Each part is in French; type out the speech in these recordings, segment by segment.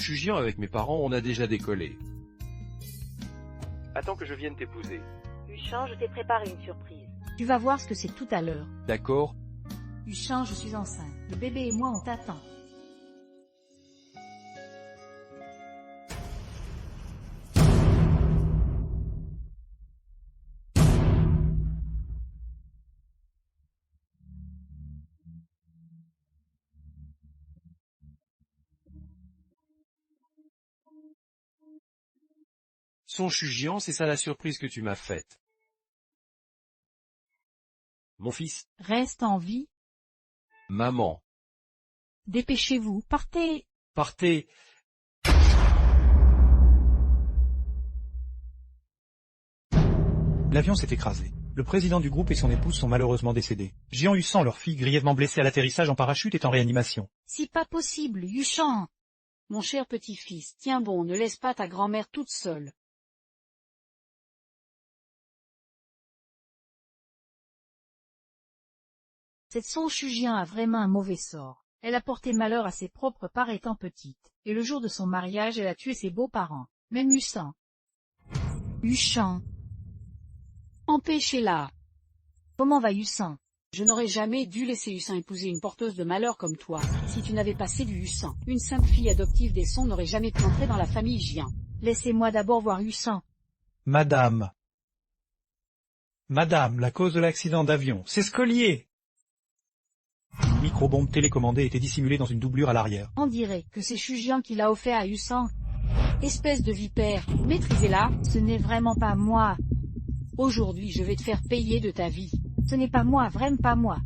suis Gian avec mes parents, on a déjà décollé. Attends que je vienne t'épouser. Huchin, je t'ai préparé une surprise. Tu vas voir ce que c'est tout à l'heure. D'accord? Huchin, je suis enceinte. Le bébé et moi, on t'attend. Je suis Gian, c'est ça la surprise que tu m'as faite. Mon fils. Reste en vie. Maman. Dépêchez-vous, partez. Partez. L'avion s'est écrasé. Le président du groupe et son épouse sont malheureusement décédés. Gian Hussan, leur fille, grièvement blessée à l'atterrissage en parachute, est en réanimation. C'est pas possible, Huchin. Mon cher petit-fils, tiens bon, ne laisse pas ta grand-mère toute seule. Cette Son Chugien a vraiment un mauvais sort. Elle a porté malheur à ses propres parts étant petite, et le jour de son mariage elle a tué ses beaux-parents, même Huchin. Huchin. Empêchez-la. Comment va Huchin? Je n'aurais jamais dû laisser Huchin épouser une porteuse de malheur comme toi. Si tu n'avais pas séduit Huchin, une simple fille adoptive des Sons n'aurait jamais pu entrer dans la famille Gian. Laissez-moi d'abord voir Huchin. Madame, la cause de l'accident d'avion, c'est ce collier. Une microbombe télécommandée était dissimulée dans une doublure à l'arrière. On dirait que c'est Chugien qui l'a offert à Huchin. Espèce de vipère, maîtrisez-la. Ce n'est vraiment pas moi. Aujourd'hui je vais te faire payer de ta vie. Ce n'est pas moi, vraiment pas moi.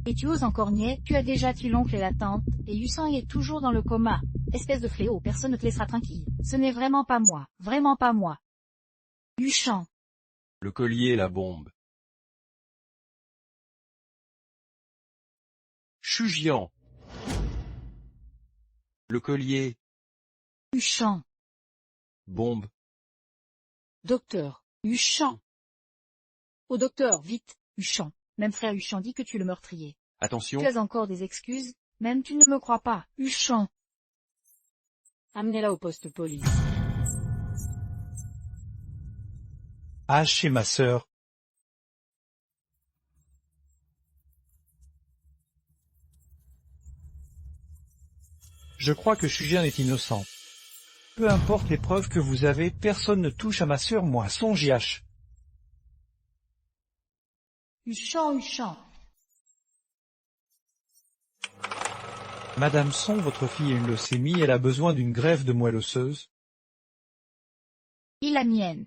Et tu oses encore nier, tu as déjà tué l'oncle et la tante, et Huchin est toujours dans le coma. Espèce de fléau, personne ne te laissera tranquille. Ce n'est vraiment pas moi, vraiment pas moi. Huchin. Le collier, la bombe. Je suis Gian. Le collier. Huchin. Bombe. Docteur, Huchin. Au docteur, vite. Huchin. Même frère Huchin dit que tu es le meurtrier. Attention. Tu as encore des excuses? Même tu ne me crois pas, Huchin. Amenez-la au poste police. Ah, chez ma sœur. Je crois que Chugien est innocent. Peu importe les preuves que vous avez, personne ne touche à ma sœur, moi, Son JH. Huchin, Huchin. Madame Son, votre fille a une leucémie, elle a besoin d'une greffe de moelle osseuse. Et la mienne.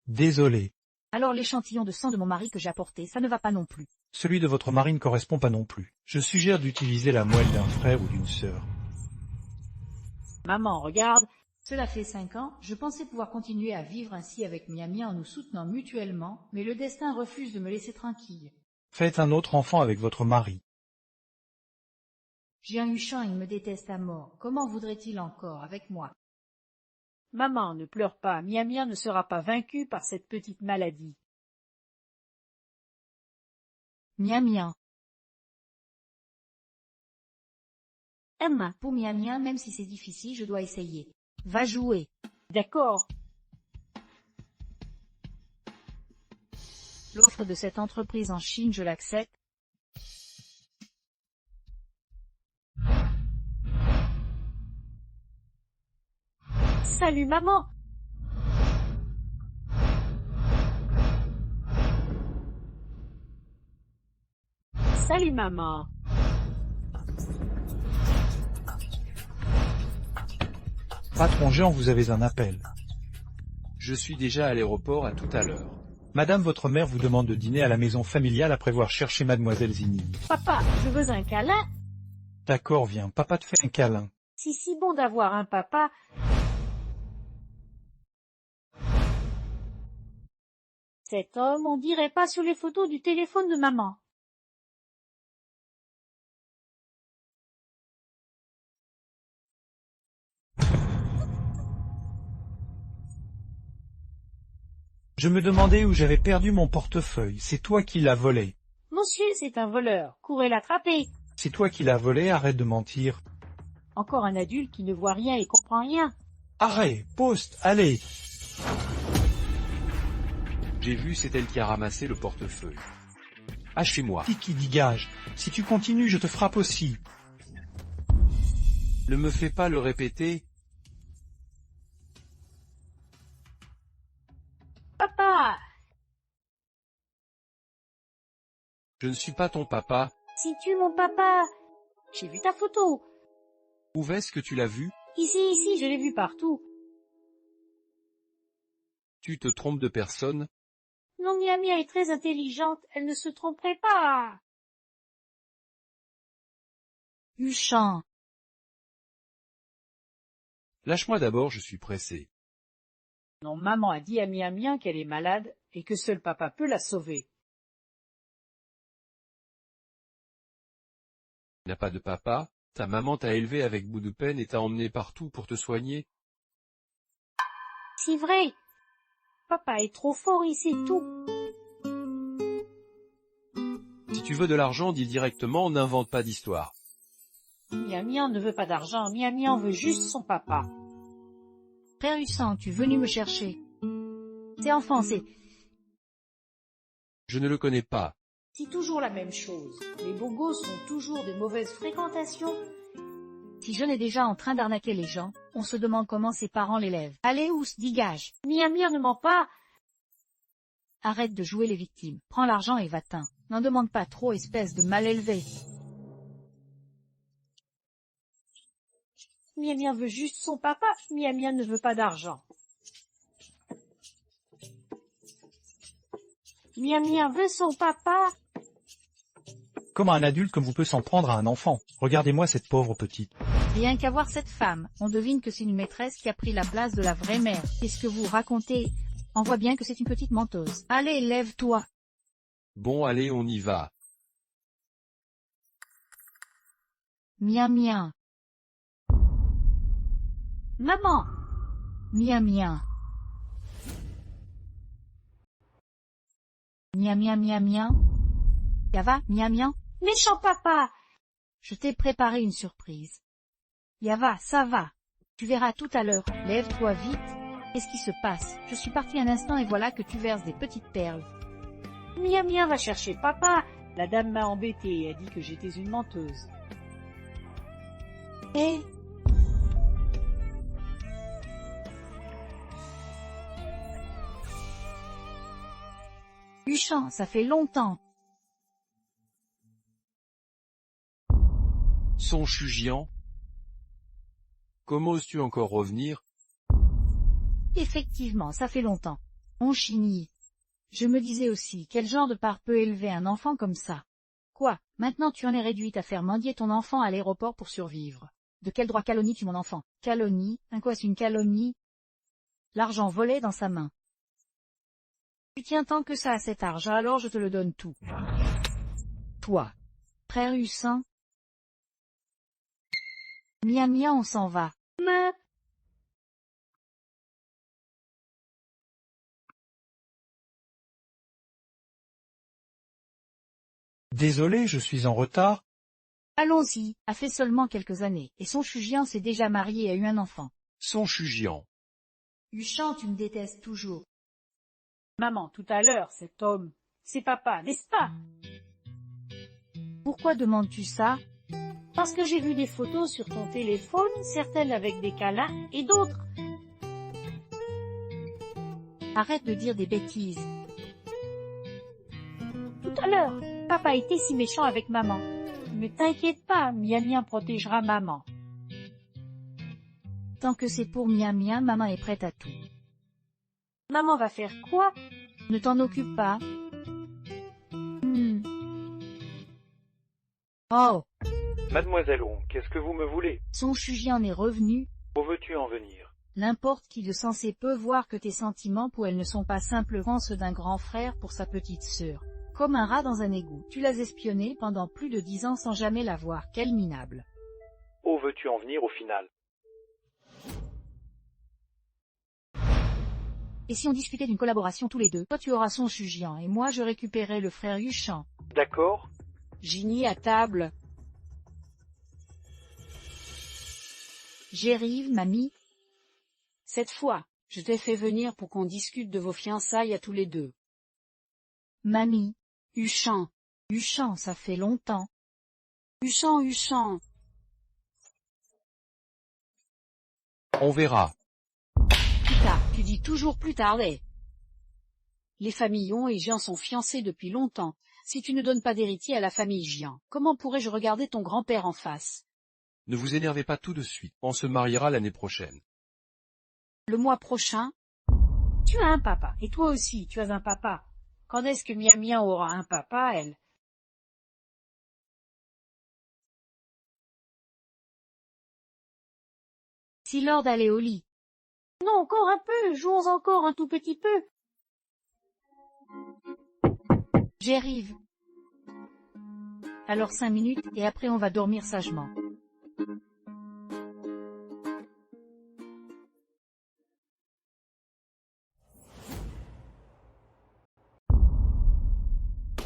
Désolé. Alors l'échantillon de sang de mon mari que j'ai apporté, ça ne va pas non plus. Celui de votre mari ne correspond pas non plus. Je suggère d'utiliser la moelle d'un frère ou d'une sœur. Maman, regarde. Cela fait 5 ans, je pensais pouvoir continuer à vivre ainsi avec Miami en nous soutenant mutuellement, mais le destin refuse de me laisser tranquille. Faites un autre enfant avec votre mari. J'ai un Huchin, il me déteste à mort. Comment voudrait-il encore avec moi? Maman, ne pleure pas, Miamia ne sera pas vaincue par cette petite maladie. Miamia. Emma. Pour Miamia, même si c'est difficile, je dois essayer. Va jouer. D'accord. L'offre de cette entreprise en Chine, je l'accepte. Salut maman. Salut maman. Patron Jean, vous avez un appel. Je suis déjà à l'aéroport, à tout à l'heure. Madame, votre mère vous demande de dîner à la maison familiale après avoir cherché mademoiselle Zini. Papa, je veux un câlin. D'accord, viens, papa te fait un câlin. C'est si bon d'avoir un papa. Cet homme, on dirait pas sur les photos du téléphone de maman. Je me demandais où j'avais perdu mon portefeuille. C'est toi qui l'as volé. Monsieur, c'est un voleur. Courez l'attraper. C'est toi qui l'as volé, arrête de mentir. Encore un adulte qui ne voit rien et comprend rien. Arrête, poste, allez. J'ai vu, c'est elle qui a ramassé le portefeuille. Hachez-moi. Qui dégage. Si tu continues, je te frappe aussi. Ne me fais pas le répéter. Papa! Je ne suis pas ton papa. Si tu es mon papa! J'ai vu ta photo. Où est-ce que tu l'as vu? Ici, je l'ai vu partout. Tu te trompes de personne? Non, Mia est très intelligente, elle ne se tromperait pas. Huchant. Lâche-moi d'abord, je suis pressé. Non, maman a dit à Mia qu'elle est malade et que seul papa peut la sauver. Tu n'as pas de papa? Ta maman t'a élevé avec bout de peine et t'a emmené partout pour te soigner? C'est vrai. Papa est trop fort, il sait tout. Si tu veux de l'argent, dis directement, n'invente pas d'histoire. Mia ne veut pas d'argent, Mia veut juste son papa. Frère Hussan, tu es venu me chercher. C'est enfant, c'est... Je ne le connais pas. C'est toujours la même chose. Les bongos sont toujours de mauvaise fréquentation. Si John est déjà en train d'arnaquer les gens, on se demande comment ses parents l'élèvent. Allez, Ous, dégage. Mia ne ment pas. Arrête de jouer les victimes. Prends l'argent et va-t'en. N'en demande pas trop, espèce de mal élevé. Mia veut juste son papa. Mia ne veut pas d'argent. Mia veut son papa. Comment un adulte comme vous peut s'en prendre à un enfant? Regardez-moi cette pauvre petite. Rien qu'à voir cette femme, on devine que c'est une maîtresse qui a pris la place de la vraie mère. Qu'est-ce que vous racontez? On voit bien que c'est une petite menteuse. Allez, lève-toi. Bon, allez, on y va. Mia. Maman. Mia. Mia. Ça va, Mia? Méchant papa. Je t'ai préparé une surprise. Yava, ça va. Tu verras tout à l'heure. Lève-toi vite. Qu'est-ce qui se passe? Je suis partie un instant et voilà que tu verses des petites perles. Mia va chercher papa. La dame m'a embêtée et a dit que j'étais une menteuse. Eh? Huchant, ça fait longtemps. Son Chugian. Comment oses-tu encore revenir? Effectivement, ça fait longtemps. On chinille. Je me disais aussi, quel genre de part peut élever un enfant comme ça? Quoi, maintenant tu en es réduite à faire mendier ton enfant à l'aéroport pour survivre. De quel droit calomnies-tu mon enfant? Calomnie? Quoi, c'est une calomnie? L'argent volé dans sa main. Tu tiens tant que ça à cet argent, alors je te le donne tout. Toi, frère Hussan. Mia, on s'en va. Mais... Désolé, je suis en retard. Allons-y, a fait seulement quelques années, et son Chugian s'est déjà marié et a eu un enfant. Son Chugian. Huchant, tu me détestes toujours. Maman, tout à l'heure, cet homme, c'est papa, n'est-ce pas? Pourquoi demandes-tu ça? Parce que j'ai vu des photos sur ton téléphone, certaines avec des câlins et d'autres. Arrête de dire des bêtises. Tout à l'heure, papa était si méchant avec maman. Mais t'inquiète pas, Mia protégera maman. Tant que c'est pour Mia, maman est prête à tout. Maman va faire quoi? Ne t'en occupe pas. Oh! Mademoiselle Hong, qu'est-ce que vous me voulez? Son Chugian est revenu. Où veux-tu en venir? N'importe qui de sensé peut voir que tes sentiments pour elle ne sont pas simplement ceux d'un grand frère pour sa petite sœur. Comme un rat dans un égout, tu l'as espionnée pendant plus de 10 ans sans jamais la voir, quel minable. Où veux-tu en venir au final? Et si on discutait d'une collaboration tous les deux? Toi tu auras son Chugian et moi je récupérerai le frère Huchant. D'accord. Ginny à table. J'arrive, mamie. Cette fois, je t'ai fait venir pour qu'on discute de vos fiançailles à tous les deux. Mamie. Huchan. Huchan, ça fait longtemps. Huchan, Huchan. On verra. Plus tard, tu dis toujours plus tard. Les familles Hon et Jian sont fiancées depuis longtemps. Si tu ne donnes pas d'héritier à la famille Jian, comment pourrais-je regarder ton grand-père en face? Ne vous énervez pas tout de suite, on se mariera l'année prochaine. Le mois prochain? Tu as un papa, et toi aussi, tu as un papa. Quand est-ce que Miam aura un papa, elle? Si l'heure d'aller au lit. Non, encore un peu, jouons encore un tout petit peu. J'arrive. Alors 5 minutes, et après on va dormir sagement.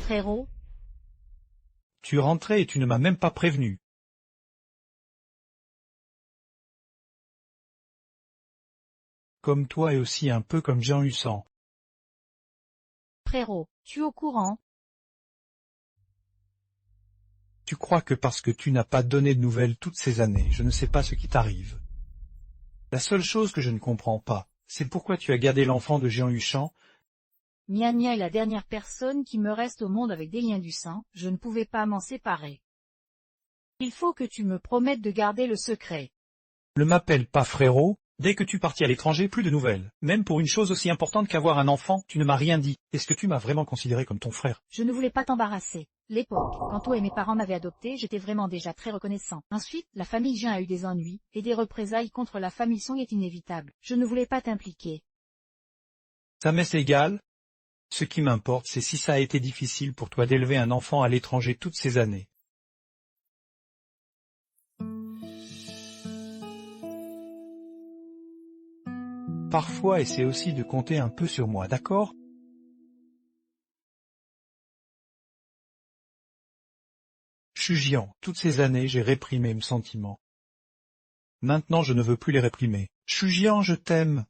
Frérot. Tu rentrais et tu ne m'as même pas prévenu. Comme toi et aussi un peu comme Jean Hussan. Frérot, tu es au courant? Tu crois que parce que tu n'as pas donné de nouvelles toutes ces années, je ne sais pas ce qui t'arrive. La seule chose que je ne comprends pas, c'est pourquoi tu as gardé l'enfant de Jean Huchan. Miam est la dernière personne qui me reste au monde avec des liens du sang, je ne pouvais pas m'en séparer. Il faut que tu me promettes de garder le secret. Ne m'appelle pas frérot, dès que tu partis à l'étranger, plus de nouvelles. Même pour une chose aussi importante qu'avoir un enfant, tu ne m'as rien dit. Est-ce que tu m'as vraiment considéré comme ton frère? Je ne voulais pas t'embarrasser. L'époque, quand toi et mes parents m'avaient adopté, j'étais vraiment déjà très reconnaissant. Ensuite, la famille Jean a eu des ennuis, et des représailles contre la famille Song est inévitable. Je ne voulais pas t'impliquer. Ça m'est égal. Ce qui m'importe, c'est si ça a été difficile pour toi d'élever un enfant à l'étranger toutes ces années. Parfois, essaie aussi de compter un peu sur moi, d'accord? Chujian, toutes ces années, j'ai réprimé mes sentiments. Maintenant, je ne veux plus les réprimer. Chujian, je t'aime.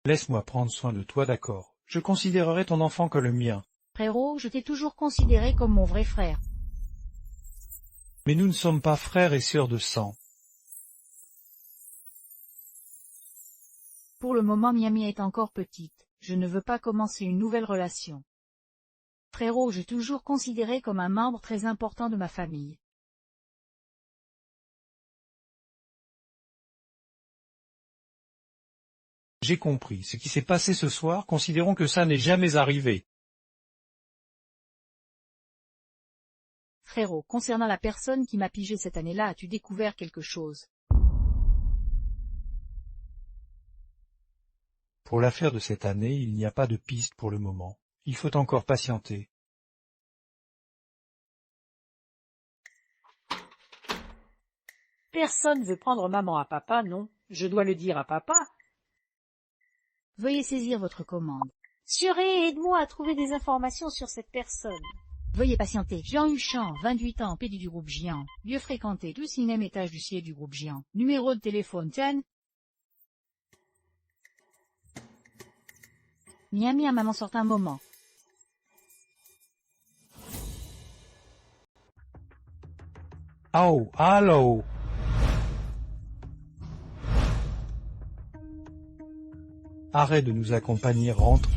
Laisse-moi prendre soin de toi, d'accord? Je considérerai ton enfant comme le mien. Frérot, je t'ai toujours considéré comme mon vrai frère. Mais nous ne sommes pas frères et sœurs de sang. Pour le moment, Miami est encore petite. Je ne veux pas commencer une nouvelle relation. Frérot, j'ai toujours considéré comme un membre très important de ma famille. J'ai compris. Ce qui s'est passé ce soir, considérons que ça n'est jamais arrivé. Frérot, concernant la personne qui m'a pigé cette année-là, as-tu découvert quelque chose? Pour l'affaire de cette année, il n'y a pas de piste pour le moment. Il faut encore patienter. Personne veut prendre maman à papa, non? Je dois le dire à papa. Veuillez saisir votre commande. Suré, aide-moi à trouver des informations sur cette personne. Veuillez patienter. Jean Huchan, 28 ans, PD du groupe Jian. Lieu fréquenté, 12e étage du siège du groupe Jian. Numéro de téléphone, Tian. Miami à maman sort un moment. Oh, allô? Arrête de nous accompagner, rentre.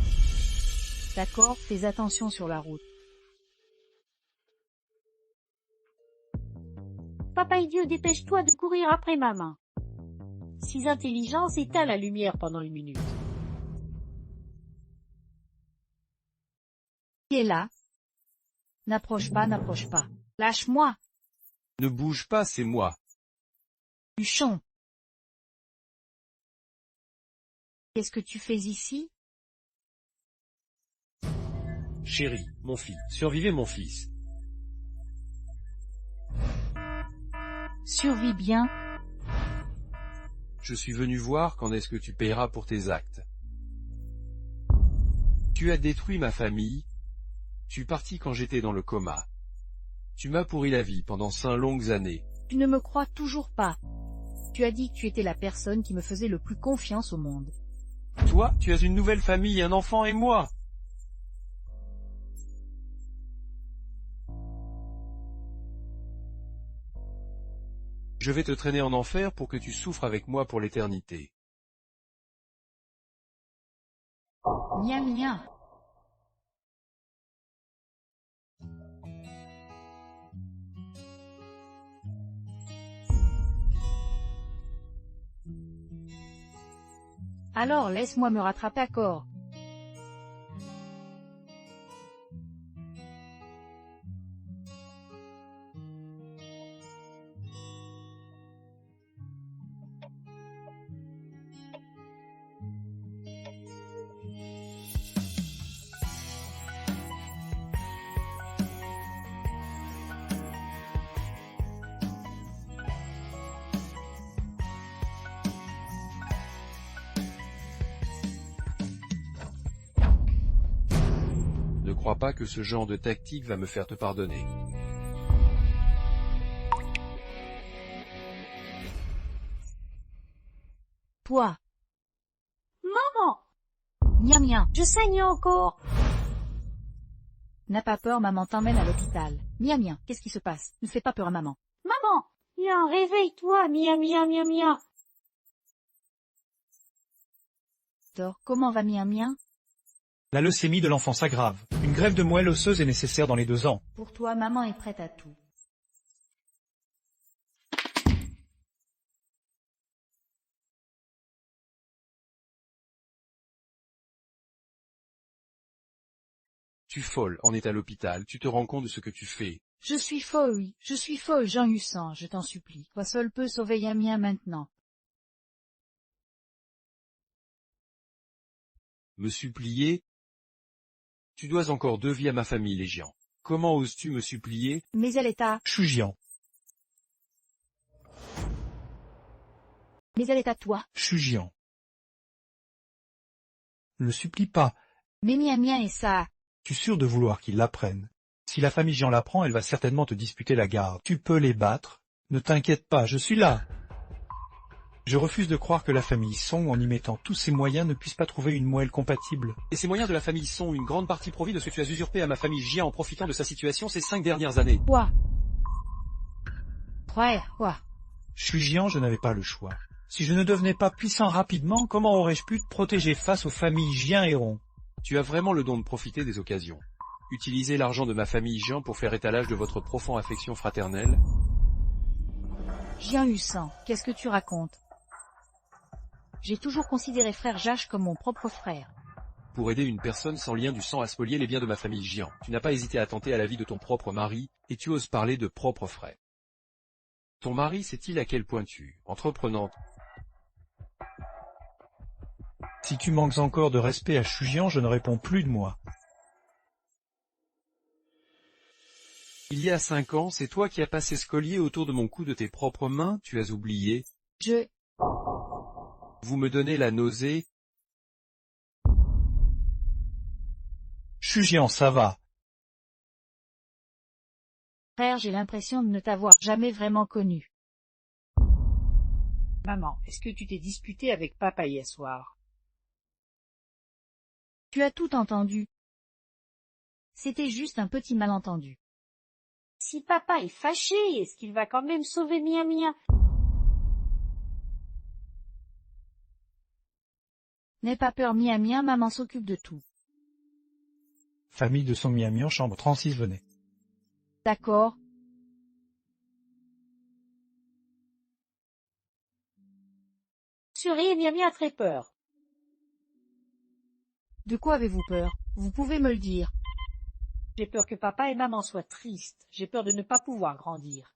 D'accord, fais attention sur la route. Papa idiot, dépêche-toi de courir après maman. Si intelligence, éteins la lumière pendant une minute. Qui est là? N'approche pas, n'approche pas. Lâche-moi. Ne bouge pas, c'est moi. Huchon. Qu'est-ce que tu fais ici? Chérie, mon fils, survivez mon fils. Survis bien. Je suis venu voir quand est-ce que tu payeras pour tes actes. Tu as détruit ma famille. Tu partis quand j'étais dans le coma. Tu m'as pourri la vie pendant 5 longues années. Tu ne me crois toujours pas. Tu as dit que tu étais la personne qui me faisait le plus confiance au monde. Toi, tu as une nouvelle famille, un enfant et moi. Je vais te traîner en enfer pour que tu souffres avec moi pour l'éternité. Miam miam. Alors laisse-moi me rattraper à corps. Ne crois pas que ce genre de tactique va me faire te pardonner. Toi. Maman, Miam miam. je saigne encore. N'as pas peur, maman t'emmène à l'hôpital. Miam miam, qu'est-ce qui se passe? Ne fais pas peur à maman. Maman, viens, réveille-toi, mia mia mia mia. Thor, comment va miam miam? La leucémie de l'enfant s'aggrave. Une greffe de moelle osseuse est nécessaire dans les 2 ans. Pour toi, maman est prête à tout. Tu folle, en est à l'hôpital, tu te rends compte de ce que tu fais. Je suis folle, oui. Je suis folle, Jean Hussan, je t'en supplie. Toi seul peux sauver Yamien maintenant. Me supplier? Tu dois encore 2 vies à ma famille, Légion. Comment oses-tu me supplier? Mais elle est à... Chujian. Mais elle est à toi. Chujian. Ne le supplie pas. Mais Miamien est ça. Tu es sûr de vouloir qu'il l'apprenne? Si la famille Jean l'apprend, elle va certainement te disputer la garde. Tu peux les battre. Ne t'inquiète pas, je suis là. Je refuse de croire que la famille Song, en y mettant tous ses moyens, ne puisse pas trouver une moelle compatible. Et ces moyens de la famille sont une grande partie profit de ce que tu as usurpé à ma famille Jia en profitant de sa situation ces 5 dernières années. Quoi? Quoi? Chujian, je n'avais pas le choix. Si je ne devenais pas puissant rapidement, comment aurais-je pu te protéger face aux familles Jian et Rong? Tu as vraiment le don de profiter des occasions. Utilisez l'argent de ma famille Jian pour faire étalage de votre profonde affection fraternelle. Jean Hussan, qu'est-ce que tu racontes? J'ai toujours considéré frère Jash comme mon propre frère. Pour aider une personne sans lien du sang à spolier les biens de ma famille Jian, tu n'as pas hésité à tenter à la vie de ton propre mari, et tu oses parler de propre frère. Ton mari sait-il à quel point tu, entreprenante? Si tu manques encore de respect à Chujian, je ne réponds plus de moi. Il y a 5 ans, c'est toi qui as passé ce collier autour de mon cou de tes propres mains, tu as oublié. Vous me donnez la nausée. Chujian, ça va. Frère, j'ai l'impression de ne t'avoir jamais vraiment connu. Maman, est-ce que tu t'es disputé avec papa hier soir? Tu as tout entendu. C'était juste un petit malentendu. Si papa est fâché, est-ce qu'il va quand même sauver Mia Mia? N'aie pas peur, Miamien, maman s'occupe de tout. Famille de Song Miami en chambre 36 venez. D'accord. Suri et Mia Mia a très peur. De quoi avez-vous peur? Vous pouvez me le dire. J'ai peur que papa et maman soient tristes. J'ai peur de ne pas pouvoir grandir.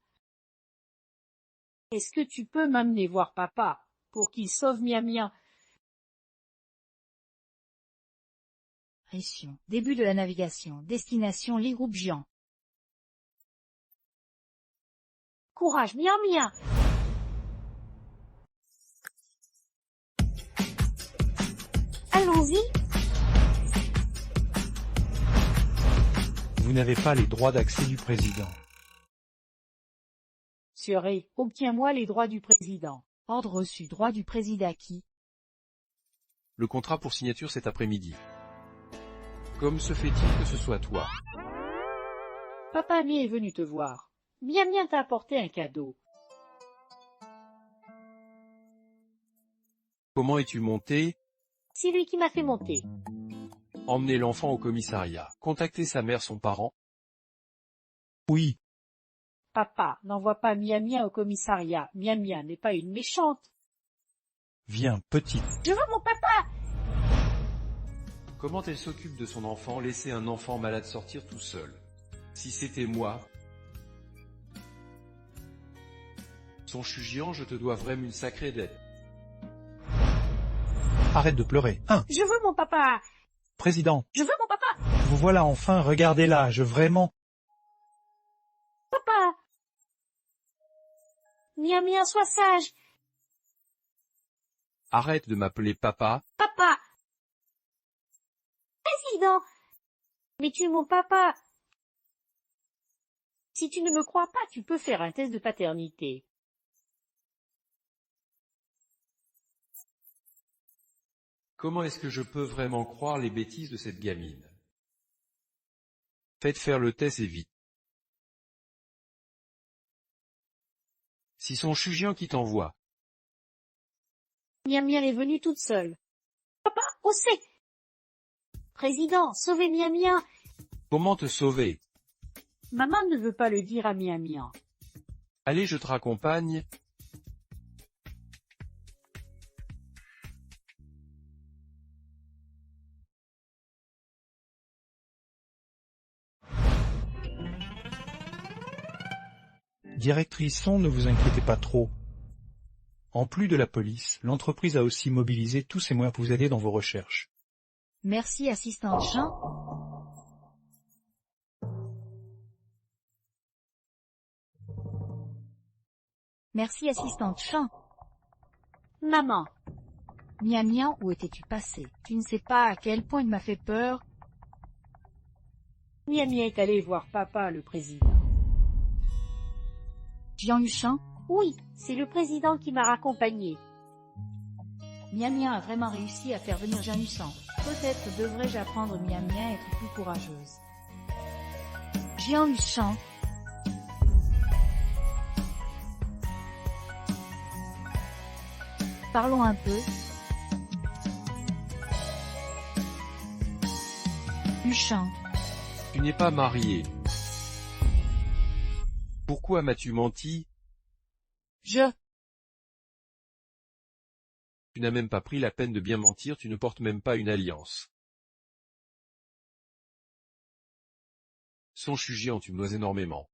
Est-ce que tu peux m'amener voir papa pour qu'il sauve Mia Mia? Pression. Début de la navigation. Destination les groupes Jian. Courage, Mia Mia! Allons-y! Vous n'avez pas les droits d'accès du président. Siré, obtiens-moi les droits du président. Ordre reçu. Droit du président à qui? Le contrat pour signature cet après-midi. Comme se fait-il que ce soit toi? Papa Ami est venu te voir. Miam Miam t'a apporté un cadeau. Comment es-tu monté? C'est lui qui m'a fait monter. Emmener l'enfant au commissariat. Contacter sa mère, son parent. Oui, Papa, n'envoie pas Miam Miam au commissariat. Miam Miam n'est pas une méchante. viens, petite. Je veux mon papa! Comment elle s'occupe de son enfant, laisser un enfant malade sortir tout seul? Si c'était moi... Son chugian, je te dois vraiment une sacrée dette. Arrête de pleurer. Je veux mon papa! Président, Je veux mon papa! vous voilà enfin, regardez-la, je vraiment... Papa! Miam Miam, sois sage! Arrête de m'appeler papa. Papa! Président! Mais tu es mon papa! Si tu ne me crois pas, tu peux faire un test de paternité. Comment est-ce que je peux vraiment croire les bêtises de cette gamine? Faites faire le test et vite. Si son chugian qui t'envoie. Miam Miam est venue toute seule. Papa, où c'est? Président, sauvez Miam Miam! Comment te sauver? Maman ne veut pas le dire à Miam Miam. Allez, je te raccompagne. Directrice Son, ne vous inquiétez pas trop. En plus de la police, l'entreprise a aussi mobilisé tous ses moyens pour vous aider dans vos recherches. Merci, assistante Jean. Merci, assistante Jean. Maman, Miam Miam, où étais-tu passé? Tu ne sais pas à quel point il m'a fait peur. Miam Miam est allée voir papa, le président. Jean Huchan, Oui, c'est le président qui m'a raccompagné. Miam Miam a vraiment réussi à faire venir Jean Huchan. Peut-être devrais-je apprendre Miam Miam à être plus courageuse. Jean Huchan. Parlons un peu. Huchan. Tu n'es pas marié. Pourquoi m'as-tu menti? Je. Tu n'as même pas pris la peine de bien mentir, tu ne portes même pas une alliance. Son chugian, tu me dois énormément.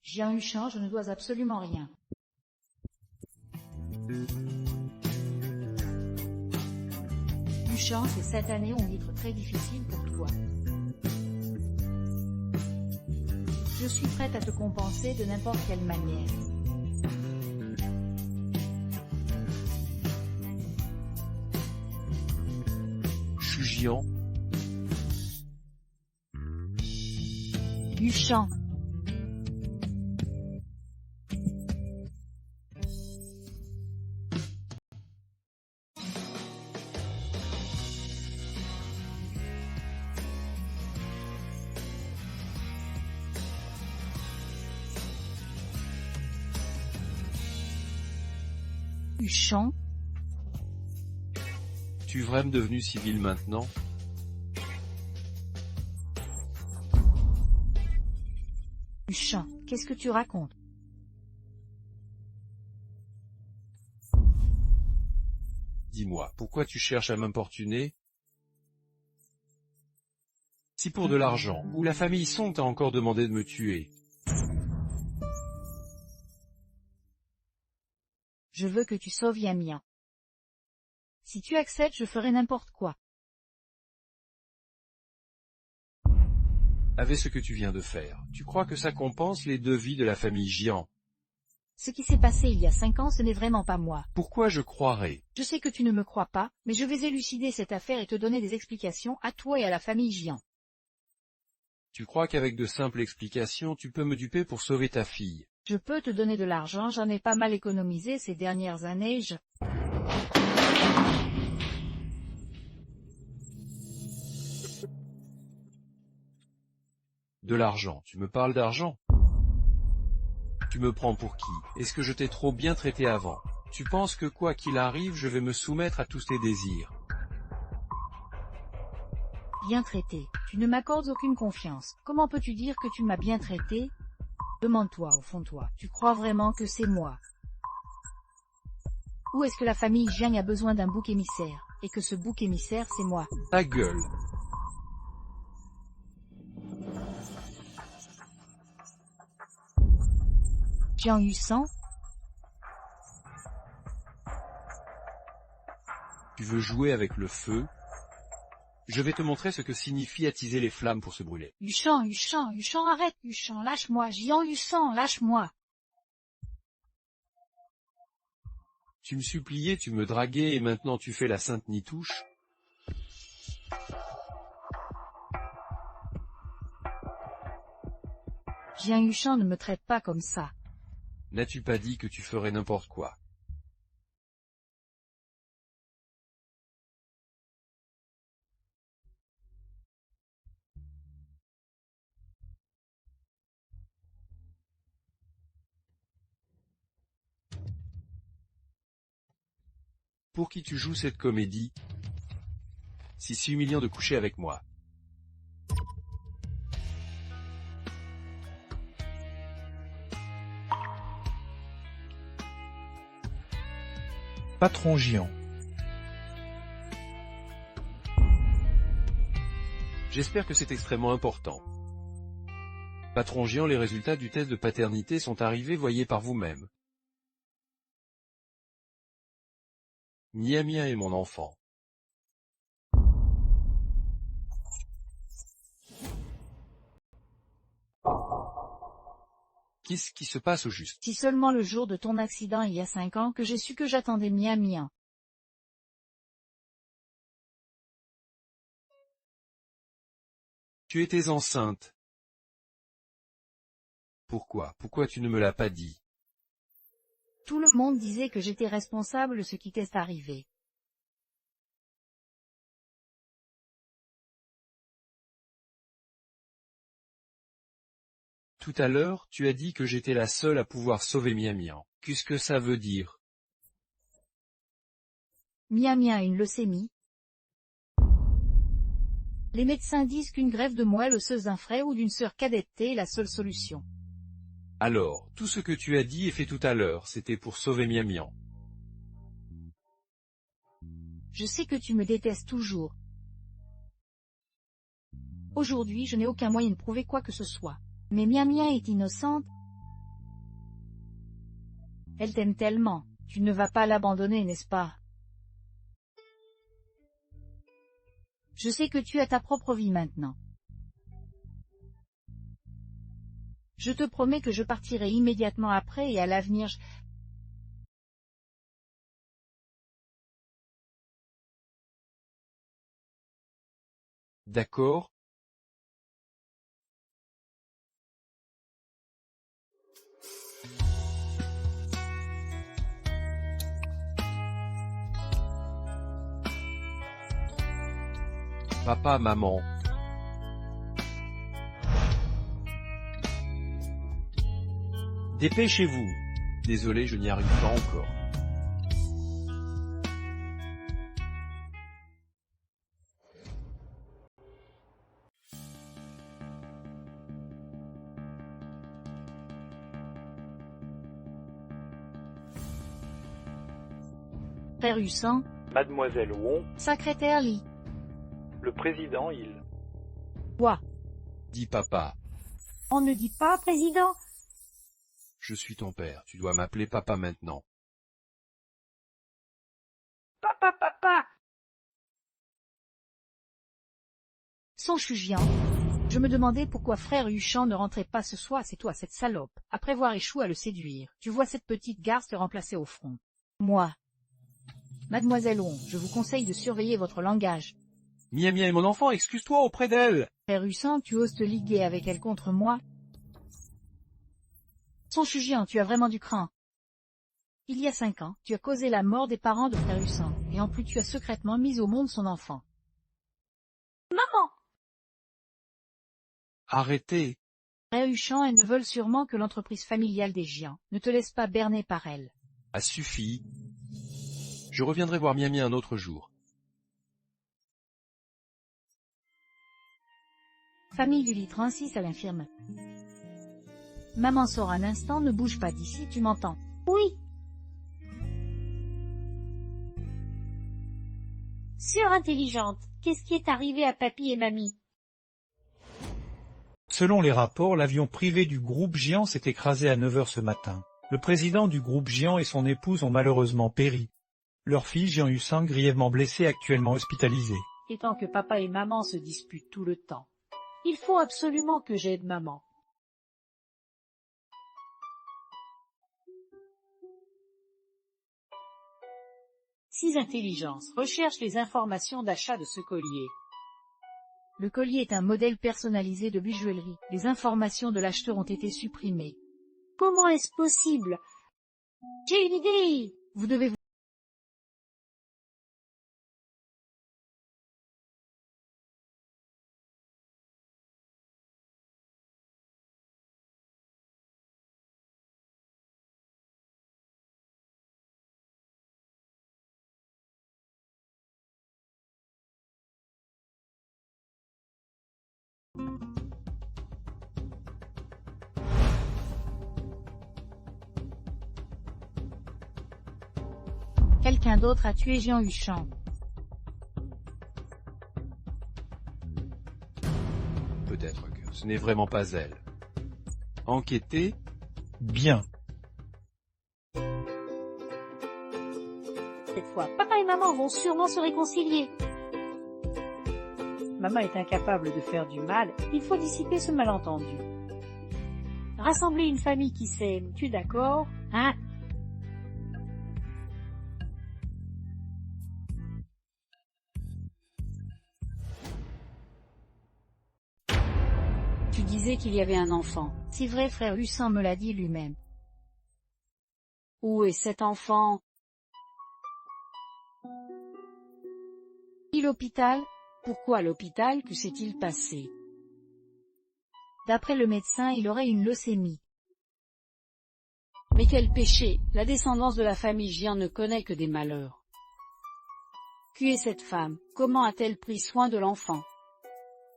Jean Huchan, je ne dois absolument rien. Huchan, ces 7 années ont été très difficiles pour toi. Je suis prête à te compenser de n'importe quelle manière. Chugian, Huchan. Huchan. tu es vraiment devenu civil maintenant? Huchan, qu'est-ce que tu racontes? Dis-moi, pourquoi tu cherches à m'importuner? Si pour de l'argent, ou la famille Song t'a encore demandé de me tuer. Je veux que tu sauves Miam Miam. Si tu acceptes, je ferai n'importe quoi. Avec ce que tu viens de faire, tu crois que ça compense les 2 vies de la famille Jian? Ce qui s'est passé il y a 5 ans, ce n'est vraiment pas moi. Pourquoi je croirais? Je sais que tu ne me crois pas, mais je vais élucider cette affaire et te donner des explications à toi et à la famille Jian. Tu crois qu'avec de simples explications tu peux me duper pour sauver ta fille? Je peux te donner de l'argent, j'en ai pas mal économisé ces dernières années, De l'argent, tu me parles d'argent? Tu me prends pour qui? Est-ce que je t'ai trop bien traité avant? Tu penses que quoi qu'il arrive je vais me soumettre à tous tes désirs? Bien traité. Tu ne m'accordes aucune confiance. Comment peux-tu dire que tu m'as bien traité? Demande-toi au fond de toi, tu crois vraiment que c'est moi? Ou est-ce que la famille Jiang a besoin d'un bouc émissaire, et que ce bouc émissaire c'est moi? Ta gueule! Jiang Yusan? Tu veux jouer avec le feu? Je vais te montrer ce que signifie attiser les flammes pour se brûler. Yusan, Yusan, Yusan, arrête, Yusan, lâche-moi, Jiang Yusan, lâche-moi. Tu me suppliais, tu me draguais et maintenant tu fais la sainte nitouche? Jiang Yusan ne me traite pas comme ça. N'as-tu pas dit que tu ferais n'importe quoi? Pour qui tu joues cette comédie? Si c'est humiliant de coucher avec moi. Patron Jiang. J'espère que c'est extrêmement important. Patron Jiang, les résultats du test de paternité sont arrivés, voyez par vous-même. Mia est mon enfant. Qu'est-ce qui se passe au juste? Si seulement le jour de ton accident il y a 5 ans que j'ai su que j'attendais Mian. Tu étais enceinte. Pourquoi tu ne me l'as pas dit? Tout le monde disait que j'étais responsable de ce qui t'est arrivé. Tout à l'heure, tu as dit que j'étais la seule à pouvoir sauver Mian. Qu'est-ce que ça veut dire? Mian a une leucémie. Les médecins disent qu'une greffe de moelle osseuse d'un frère ou d'une sœur cadette est la seule solution. Alors, tout ce que tu as dit et fait tout à l'heure, c'était pour sauver Mian. Je sais que tu me détestes toujours. Aujourd'hui, je n'ai aucun moyen de prouver quoi que ce soit. Mais Mian est innocente. Elle t'aime tellement. Tu ne vas pas l'abandonner, n'est-ce pas? Je sais que tu as ta propre vie maintenant. Je te promets que je partirai immédiatement après et à l'avenir D'accord? Papa, maman. Dépêchez-vous. Désolé, je n'y arrive pas encore. Frère Yusan, Mademoiselle Wong, secrétaire Li. le président, Quoi? Dis papa. On ne dit pas président? Je suis ton père, tu dois m'appeler papa maintenant. Papa. Son Chujian. Je me demandais pourquoi frère Yuchan ne rentrait pas ce soir, c'est toi cette salope, après avoir échoué à le séduire. Tu vois cette petite garce le remplacer au front. Moi. Mademoiselle Wong, je vous conseille de surveiller votre langage. Miam est mon enfant, excuse-toi auprès d'elle. Frère Hussan, tu oses te liguer avec elle contre moi? Son Chujian, tu as vraiment du cran. Il y a 5 ans, tu as causé la mort des parents de frère Hussan, et en plus tu as secrètement mis au monde son enfant. Maman! Arrêtez. Frère Hussan, elles ne veulent sûrement que l'entreprise familiale des Jian. Ne te laisse pas berner par elle. Ah suffit. Je reviendrai voir Miam un autre jour. Famille du lit 36 à l'infirme. Maman sort un instant, ne bouge pas d'ici, tu m'entends? Oui. Sœur intelligente, qu'est-ce qui est arrivé à papy et mamie? Selon les rapports, l'avion privé du groupe Jian s'est écrasé à 9 heures ce matin. Le président du groupe Jian et son épouse ont malheureusement péri. Leur fils, Jian Hussan, grièvement blessé, actuellement hospitalisé. Et tant que papa et maman se disputent tout le temps. Il faut absolument que j'aide maman. Six Intelligence recherche les informations d'achat de ce collier. Le collier est un modèle personnalisé de bijoux-joaillerie. Les informations de l'acheteur ont été supprimées. Comment est-ce possible? J'ai une idée! Vous devez vous... Quelqu'un d'autre a tué Jian Hussan. Peut-être que ce n'est vraiment pas elle. Enquêtez. Bien. Cette fois, papa et maman vont sûrement se réconcilier. Maman est incapable de faire du mal, il faut dissiper ce malentendu. Rassembler une famille qui s'aime, tu es d'accord? Hein? Tu disais qu'il y avait un enfant. C'est vrai, frère Hussan me l'a dit lui-même. Où est cet enfant? Et l'hôpital? Pourquoi l'hôpital? Que s'est-il passé? D'après le médecin, il aurait une leucémie. Mais quel péché! La descendance de la famille Jian ne connaît que des malheurs. Qui est cette femme? Comment a-t-elle pris soin de l'enfant?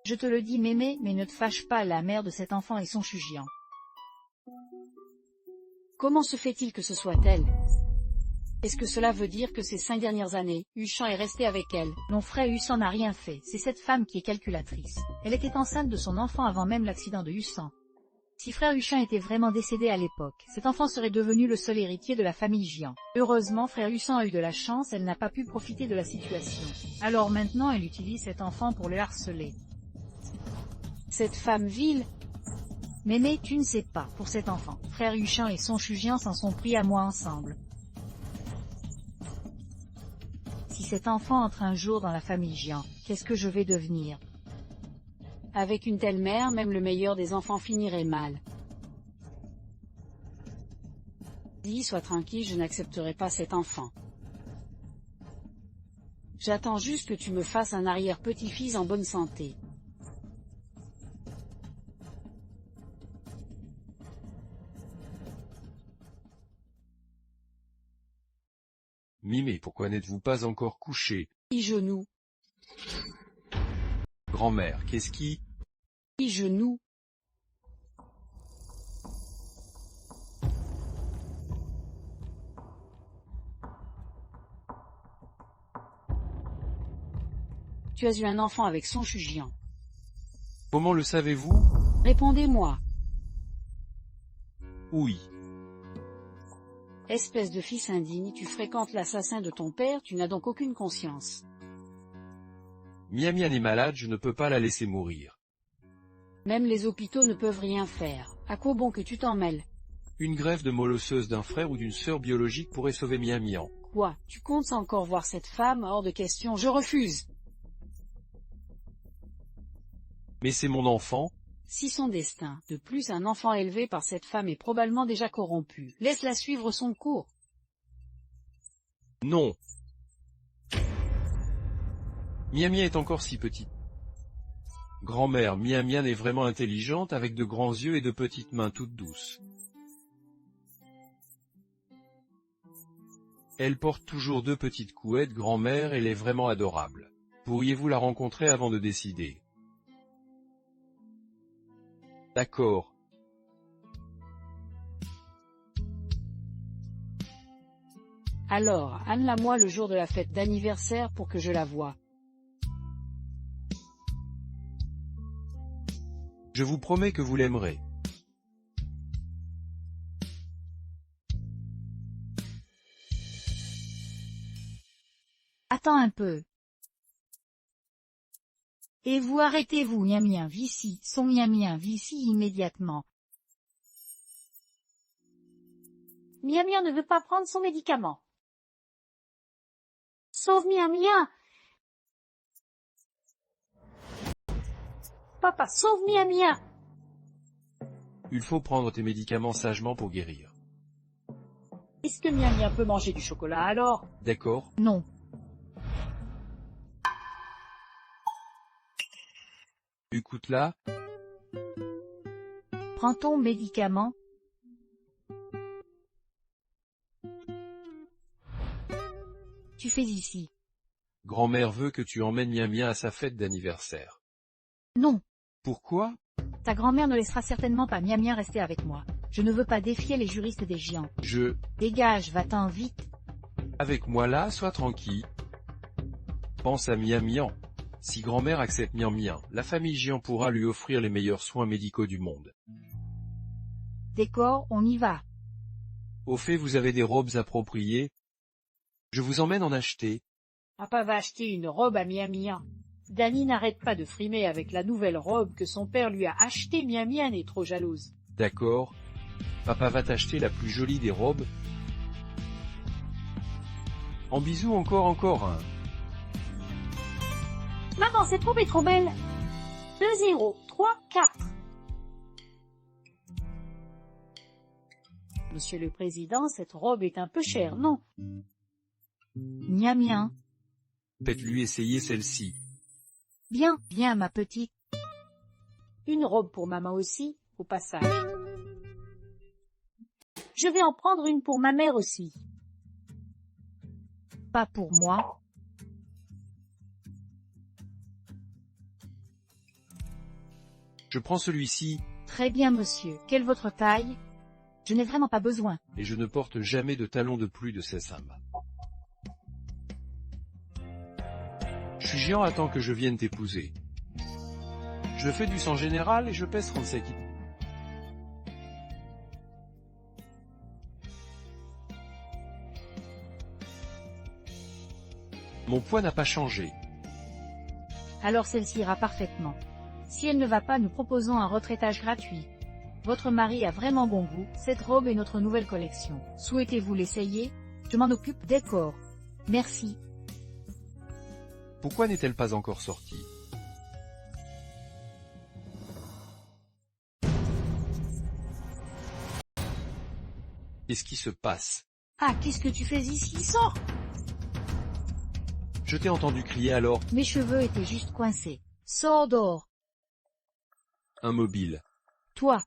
Je te le dis, mémé, mais ne te fâche pas, la mère de cet enfant est son Chujian. Comment se fait-il que ce soit elle? Est-ce que cela veut dire que ces 5 dernières années, Hussan est resté avec elle? Non, frère Hussan n'a rien fait, c'est cette femme qui est calculatrice. Elle était enceinte de son enfant avant même l'accident de Hussan. Si frère Hussan était vraiment décédé à l'époque, cet enfant serait devenu le seul héritier de la famille Jian. Heureusement, frère Hussan a eu de la chance, elle n'a pas pu profiter de la situation. Alors maintenant, elle utilise cet enfant pour le harceler. Cette femme vile? Mémé, tu ne sais pas, pour cet enfant, frère Hussan et son Chujian s'en sont pris à moi ensemble. Si cet enfant entre un jour dans la famille Jian, qu'est-ce que je vais devenir? Avec une telle mère, même le meilleur des enfants finirait mal. Dis, sois tranquille, je n'accepterai pas cet enfant. J'attends juste que tu me fasses un arrière-petit-fils en bonne santé. Mimé, pourquoi n'êtes-vous pas encore couché? Genou. Grand-mère, qu'est-ce qui... Genou. Tu as eu un enfant avec son Chujian. Comment le savez-vous? Répondez-moi. Oui. Espèce de fils indigne, tu fréquentes l'assassin de ton père, tu n'as donc aucune conscience. Miam est malade, je ne peux pas la laisser mourir. Même les hôpitaux ne peuvent rien faire. À quoi bon que tu t'en mêles? Une greffe de moelle osseuse d'un frère ou d'une sœur biologique pourrait sauver Miam. Quoi? Tu comptes encore voir cette femme? Hors de question, je refuse. Mais c'est mon enfant. Si son destin, de plus un enfant élevé par cette femme est probablement déjà corrompu, laisse-la suivre son cours. Non. Miam Miam est encore si petite. Grand-mère Miam Miam est vraiment intelligente avec de grands yeux et de petites mains toutes douces. Elle porte toujours 2 petites couettes grand-mère et elle est vraiment adorable. Pourriez-vous la rencontrer avant de décider? D'accord. Alors, Anne-la-moi le jour de la fête d'anniversaire pour que je la voie. Je vous promets que vous l'aimerez. Attends un peu. Et vous arrêtez-vous, Miam Miam, vici, son Miam Miam, vici immédiatement. Miam Miam ne veut pas prendre son médicament. Sauve Miam Miam. Papa, sauve Miam Miam. Il faut prendre tes médicaments sagement pour guérir. Est-ce que Miam Miam peut manger du chocolat alors? D'accord? Non. Écoute-la. Prends ton médicament. Tu fais ici. Grand-mère veut que tu emmènes Miam Miam à sa fête d'anniversaire. Non. Pourquoi? Ta grand-mère ne laissera certainement pas Miam Miam rester avec moi. Je ne veux pas défier les juristes des géants. Dégage, va-t'en vite. Avec moi là, sois tranquille. Pense à Miam Miam. Si grand-mère accepte Miam Miam, la famille géant pourra lui offrir les meilleurs soins médicaux du monde. D'accord, on y va. Au fait, vous avez des robes appropriées? Je vous emmène en acheter. Papa va acheter une robe à Miam Miam. Dani n'arrête pas de frimer avec la nouvelle robe que son père lui a achetée. Miam Miam est trop jalouse. D'accord. Papa va t'acheter la plus jolie des robes. En bisous encore un. Maman, cette robe est trop belle. 2, 0, 3, 4. Monsieur le Président, cette robe est un peu chère, non? Miam Miam. Faites-lui essayer celle-ci. Bien, bien ma petite. Une robe pour maman aussi, au passage. Je vais en prendre une pour ma mère aussi. Pas pour moi. Je prends celui-ci. Très bien monsieur. Quelle votre taille? Je n'ai vraiment pas besoin. Et je ne porte jamais de talons de plus de 16 cm. Je suis géant, attends que je vienne t'épouser. Je fais du sang général et je pèse 35 kg. Mon poids n'a pas changé. Alors celle-ci ira parfaitement. Si elle ne va pas, nous proposons un retraitage gratuit. Votre mari a vraiment bon goût, cette robe est notre nouvelle collection. Souhaitez-vous l'essayer? Je m'en occupe, d'accord. Merci. Pourquoi n'est-elle pas encore sortie? Qu'est-ce qui se passe? Ah, qu'est-ce que tu fais ici? Sors! Je t'ai entendu crier alors. Mes cheveux étaient juste coincés. Sors dehors. Un mobile. Toi.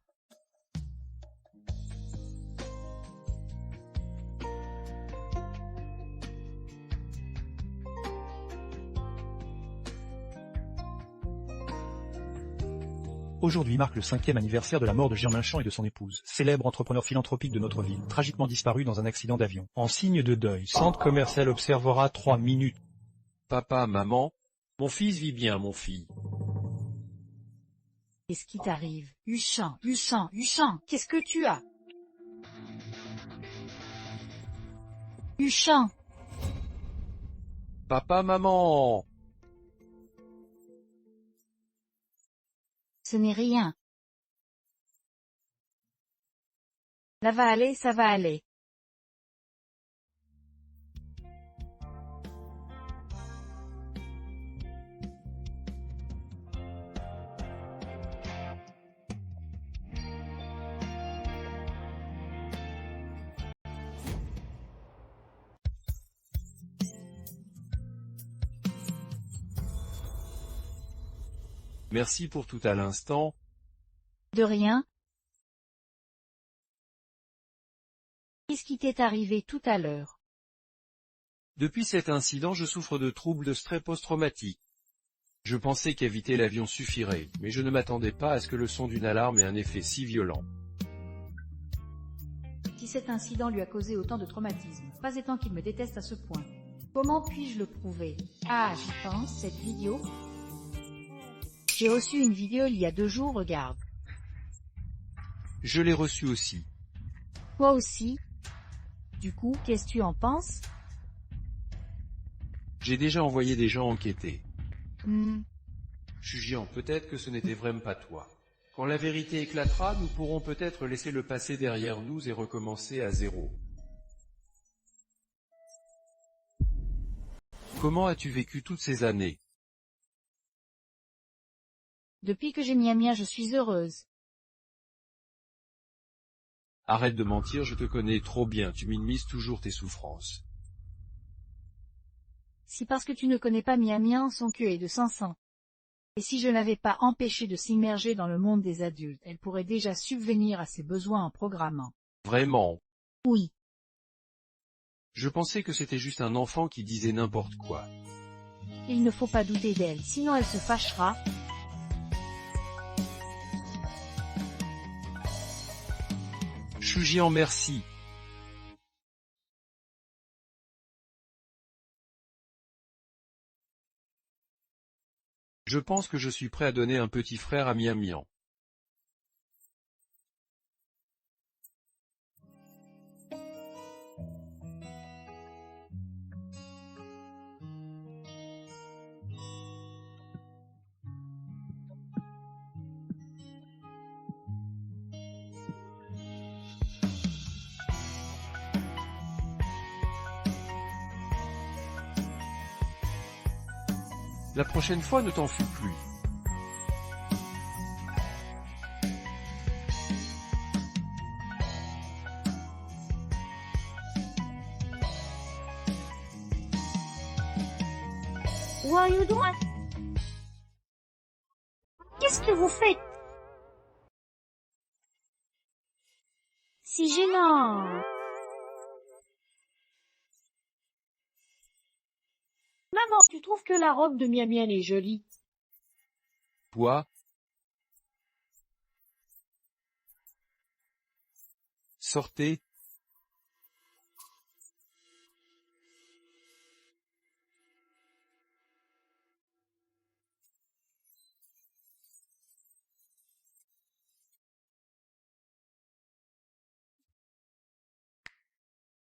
Aujourd'hui marque le 5e anniversaire de la mort de Jean Minchand et de son épouse, célèbre entrepreneur philanthropique de notre ville, tragiquement disparu dans un accident d'avion. En signe de deuil, centre commercial observera 3 minutes. Papa, maman, mon fils vit bien, mon fils. Qu'est-ce qui t'arrive? Huchan, Huchan, Huchan, qu'est-ce que tu as? Huchan. Papa, maman. Ce n'est rien. Ça va aller, ça va aller. Merci pour tout à l'instant. De rien. Qu'est-ce qui t'est arrivé tout à l'heure? Depuis cet incident, je souffre de troubles de stress post-traumatique. Je pensais qu'éviter l'avion suffirait, mais je ne m'attendais pas à ce que le son d'une alarme ait un effet si violent. Si cet incident lui a causé autant de traumatisme, pas étant qu'il me déteste à ce point. Comment puis-je le prouver? Ah, j'y pense, cette vidéo. J'ai reçu une vidéo il y a 2 jours, regarde. Je l'ai reçu aussi. Toi aussi? Du coup, qu'est-ce que tu en penses? J'ai déjà envoyé des gens enquêter. Hmm. Chujian, peut-être que ce n'était vraiment pas toi. Quand la vérité éclatera, nous pourrons peut-être laisser le passé derrière nous et recommencer à zéro. Comment as-tu vécu toutes ces années? Depuis que j'ai mis un mien, je suis heureuse. Arrête de mentir, je te connais trop bien, tu minimises toujours tes souffrances. Si parce que tu ne connais pas Miamian, son queue est de 500. Et si je n'avais pas empêché de s'immerger dans le monde des adultes, elle pourrait déjà subvenir à ses besoins en programmant. Vraiment? Oui. Je pensais que c'était juste un enfant qui disait n'importe quoi. Il ne faut pas douter d'elle, sinon elle se fâchera. Chujian, merci. Je pense que je suis prêt à donner un petit frère à Miamian. La prochaine fois, ne t'en fût plus. What are you doing? Qu'est-ce que vous faites? C'est gênant. Maman, tu trouves que la robe de Miamian est jolie? Toi? Sortez.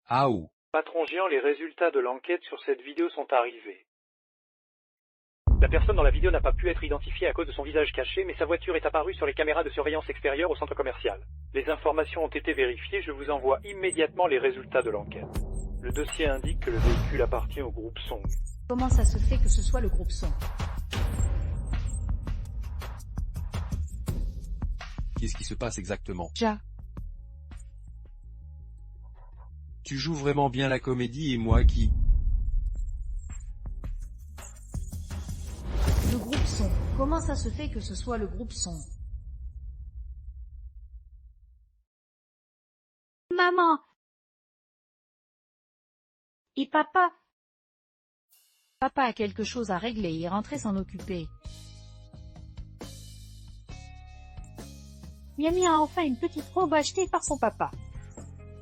Aou. Patron Géant, les résultats de l'enquête sur cette vidéo sont arrivés. La personne dans la vidéo n'a pas pu être identifiée à cause de son visage caché, mais sa voiture est apparue sur les caméras de surveillance extérieure au centre commercial. Les informations ont été vérifiées, je vous envoie immédiatement les résultats de l'enquête. Le dossier indique que le véhicule appartient au groupe Song. Comment ça se fait que ce soit le groupe Son? Qu'est-ce qui se passe exactement? Ja. Tu joues vraiment bien la comédie et moi qui... Le groupe Son. Comment ça se fait que ce soit le groupe Son? Maman. Et papa? Papa a quelque chose à régler et est rentré s'en occuper. Miami a enfin une petite robe achetée par son papa.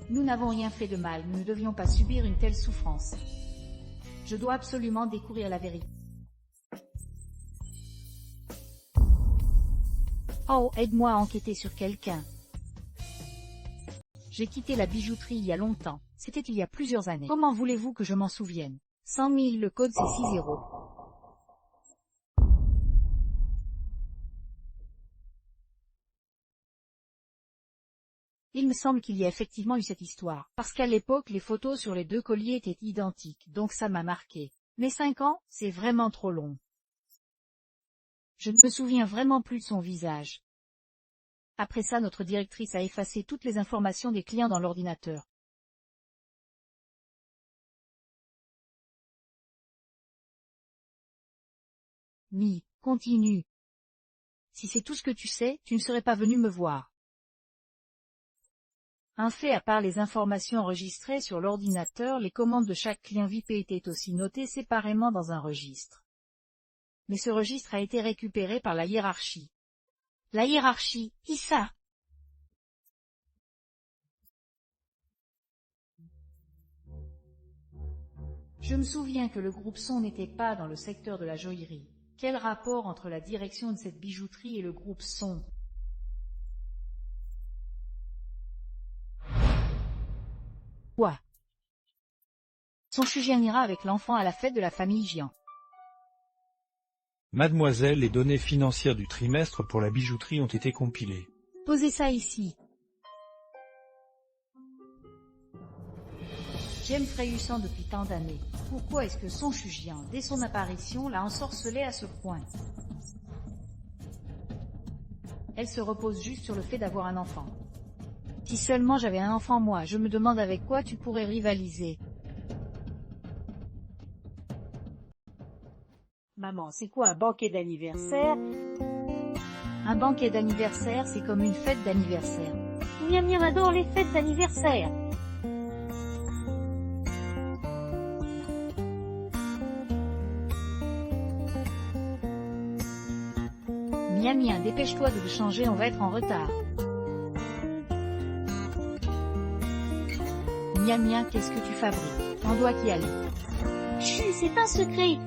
Nous n'avons rien fait de mal, nous ne devions pas subir une telle souffrance. Je dois absolument découvrir la vérité. Oh, aide-moi à enquêter sur quelqu'un. J'ai quitté la bijouterie il y a longtemps. C'était il y a plusieurs années. Comment voulez-vous que je m'en souvienne? 100 000, le code c'est 60. Il me semble qu'il y a effectivement eu cette histoire, parce qu'à l'époque les photos sur les 2 colliers étaient identiques, donc ça m'a marqué. Mais 5 ans, c'est vraiment trop long. Je ne me souviens vraiment plus de son visage. Après ça, notre directrice a effacé toutes les informations des clients dans l'ordinateur. Mi, continue. Si c'est tout ce que tu sais, tu ne serais pas venu me voir. Un fait à part les informations enregistrées sur l'ordinateur, les commandes de chaque client VIP étaient aussi notées séparément dans un registre. Mais ce registre a été récupéré par la hiérarchie. La hiérarchie, qui ça? Je me souviens que le groupe Son n'était pas dans le secteur de la joaillerie. Quel rapport entre la direction de cette bijouterie et le groupe Son? Quoi? Son Shujien ira avec l'enfant à la fête de la famille Jian. Mademoiselle, les données financières du trimestre pour la bijouterie ont été compilées. Posez ça ici. J'aime Freyusan depuis tant d'années. Pourquoi est-ce que Son Shujien, dès son apparition, l'a ensorcelé à ce point? Elle se repose juste sur le fait d'avoir un enfant. Si seulement j'avais un enfant moi, je me demande avec quoi tu pourrais rivaliser. Maman, c'est quoi un banquet d'anniversaire? Un banquet d'anniversaire, c'est comme une fête d'anniversaire. Miam Miam adore les fêtes d'anniversaire. Miam Miam, dépêche-toi de le changer, on va être en retard. Miam Miam, qu'est-ce que tu fabriques? On doit y aller. Chut, c'est un secret.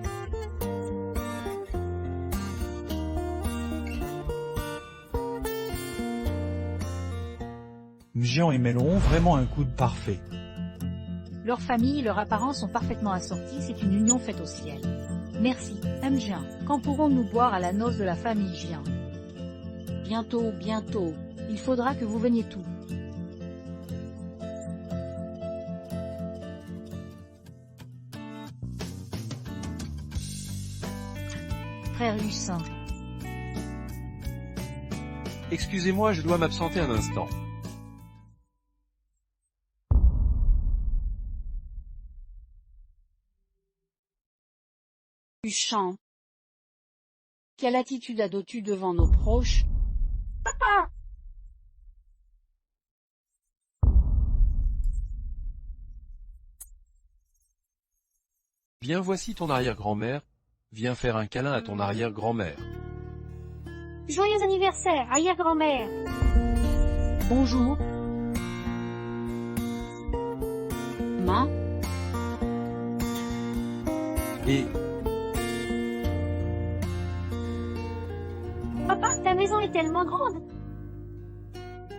Jian et Melon ont vraiment un couple parfait. Leur famille et leur apparence sont parfaitement assortis, c'est une union faite au ciel. Merci, Jian. Quand pourrons-nous boire à la noce de la famille Jian? Bientôt, bientôt. Il faudra que vous veniez tous. Frère Lucin. Excusez-moi, je dois m'absenter un instant. Huchan. Quelle attitude adoptes-tu devant nos proches? Papa! Viens, voici ton arrière-grand-mère. Viens faire un câlin à ton arrière-grand-mère. Joyeux anniversaire, arrière-grand-mère! Bonjour. Ma? Et, Papa, ta maison est tellement grande!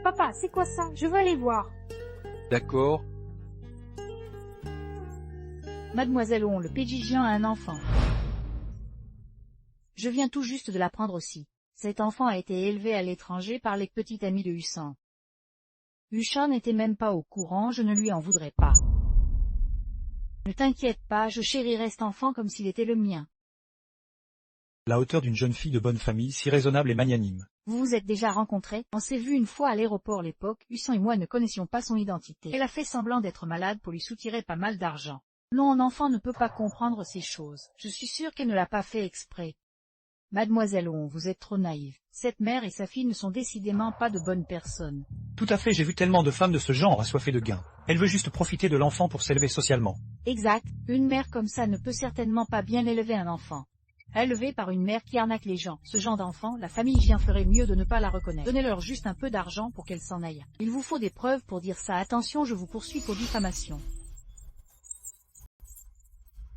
Papa, c'est quoi ça? Je veux aller voir. d'accord, Mademoiselle On, le Péjijian a un enfant. Je viens tout juste de l'apprendre aussi. Cet enfant a été élevé à l'étranger par les petites amies de Husan. Husan n'était même pas au courant, je ne lui en voudrais pas. Ne t'inquiète pas, je chérirai cet enfant comme s'il était le mien. La hauteur d'une jeune fille de bonne famille, si raisonnable et magnanime. Vous vous êtes déjà rencontrés? On s'est vu une fois à l'aéroport l'époque, Husan et moi ne connaissions pas son identité. Elle a fait semblant d'être malade pour lui soutirer pas mal d'argent. Non, un enfant ne peut pas comprendre ces choses. Je suis sûre qu'elle ne l'a pas fait exprès. Mademoiselle On, vous êtes trop naïve. Cette mère et sa fille ne sont décidément pas de bonnes personnes. Tout à fait, j'ai vu tellement de femmes de ce genre assoiffées de gains. Elle veut juste profiter de l'enfant pour s'élever socialement. Exact, une mère comme ça ne peut certainement pas bien élever un enfant. Élevée par une mère qui arnaque les gens, ce genre d'enfant, la famille Jian ferait mieux de ne pas la reconnaître. Donnez-leur juste un peu d'argent pour qu'elle s'en aille. Il vous faut des preuves pour dire ça. Attention, je vous poursuis pour diffamation.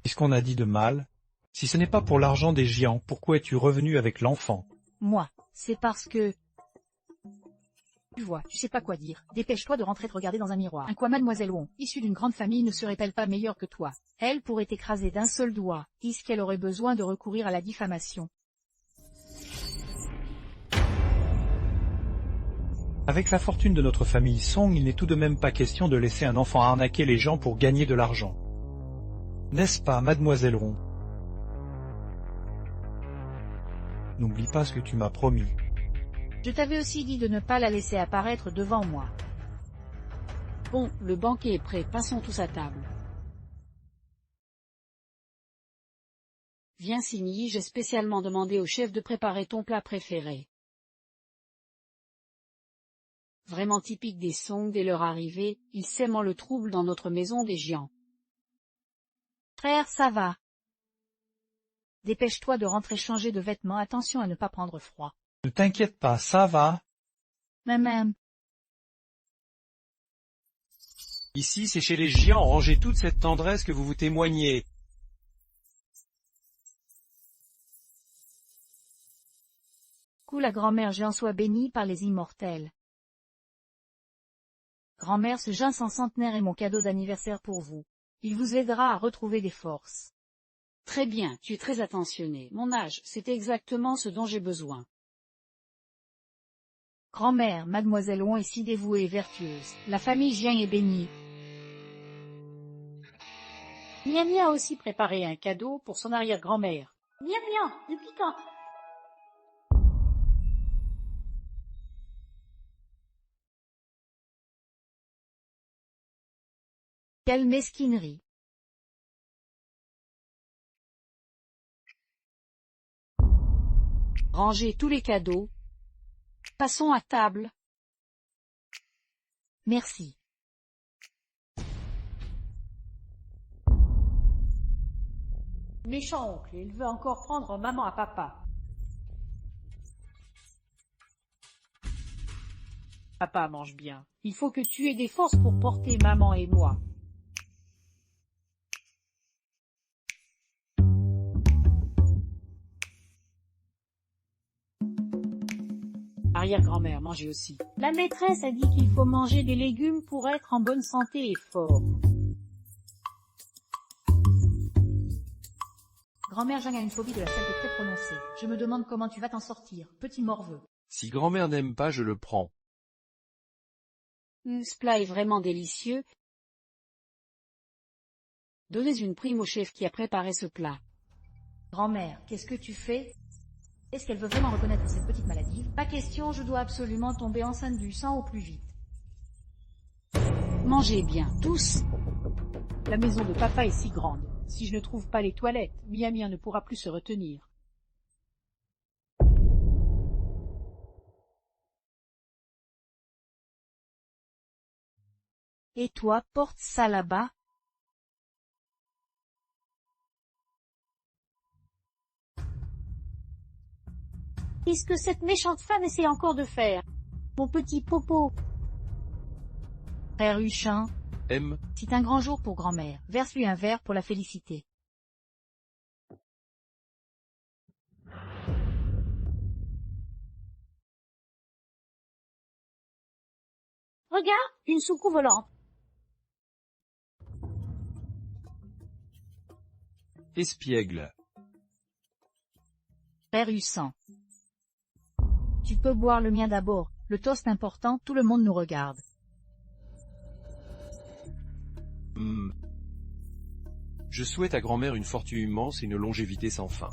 Qu'est-ce qu'on a dit de mal? Si ce n'est pas pour l'argent des Jian, pourquoi es-tu revenu avec l'enfant? Moi, c'est parce que... Tu vois, tu sais pas quoi dire. Dépêche-toi de rentrer te regarder dans un miroir. Un quoi, Mademoiselle Wong, issue d'une grande famille, ne serait-elle pas meilleure que toi? Elle pourrait t'écraser d'un seul doigt. Est-ce qu'elle aurait besoin de recourir à la diffamation? Avec la fortune de notre famille Song, il n'est tout de même pas question de laisser un enfant arnaquer les gens pour gagner de l'argent. N'est-ce pas, Mademoiselle Ron? N'oublie pas ce que tu m'as promis. Je t'avais aussi dit de ne pas la laisser apparaître devant moi. Bon, le banquet est prêt, passons tous à table. Viens Signy, j'ai spécialement demandé au chef de préparer ton plat préféré. Vraiment typique des Song dès leur arrivée, ils sèment le trouble dans notre maison des géants. Frère, ça va. Dépêche-toi de rentrer changer de vêtements, attention à ne pas prendre froid. Ne t'inquiète pas, ça va. Même. Ici, c'est chez les géants, rangez toute cette tendresse que vous vous témoignez. Que la grand-mère géant soit bénie par les immortels. Grand-mère, ce jeune centenaire est mon cadeau d'anniversaire pour vous. Il vous aidera à retrouver des forces. Très bien, tu es très attentionné. Mon âge, c'est exactement ce dont j'ai besoin. Grand-mère, mademoiselle Wong est si dévouée et vertueuse. La famille Jiang est bénie. Miami a aussi préparé un cadeau pour son arrière-grand-mère. Miam, depuis quand? Quelle mesquinerie. Rangez tous les cadeaux. Passons à table. Merci. Méchant oncle, il veut encore prendre maman à papa. Papa mange bien. Il faut que tu aies des forces pour porter maman et moi. Arrière-grand-mère, mangez aussi. La maîtresse a dit qu'il faut manger des légumes pour être en bonne santé et fort. Grand-mère Jiang a une phobie de la saleté très prononcée. Je me demande comment tu vas t'en sortir, petit morveux. Si grand-mère n'aime pas, je le prends. Ce plat est vraiment délicieux. Donnez une prime au chef qui a préparé ce plat. Grand-mère, qu'est-ce que tu fais? Est-ce qu'elle veut vraiment reconnaître cette petite maladie? Pas question, je dois absolument tomber enceinte du sang au plus vite. Mangez bien, tous. La maison de papa est si grande. Si je ne trouve pas les toilettes, Miami ne pourra plus se retenir. Et toi, porte ça là-bas? Qu'est-ce que cette méchante femme essaie encore de faire? Mon petit popo. Frère Huchin, M. c'est un grand jour pour grand-mère. Verse-lui un verre pour la féliciter. Regarde, une soucoupe volante. Espiègle. Frère Hussan. Tu peux boire le mien d'abord. Le toast important, tout le monde nous regarde. Je souhaite à grand-mère une fortune immense et une longévité sans fin.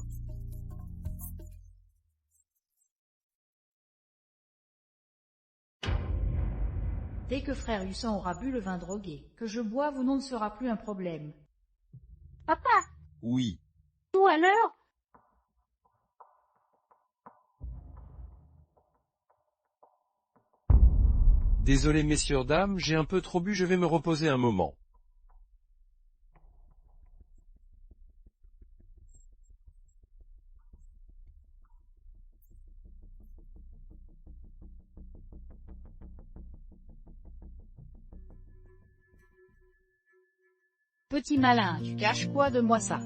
Dès que frère Hussan aura bu le vin drogué, que je boive ou non ne sera plus un problème. Papa, Oui. tout à l'heure? Désolé messieurs dames, j'ai un peu trop bu, je vais me reposer un moment. Petit malin, tu caches quoi de moi ça?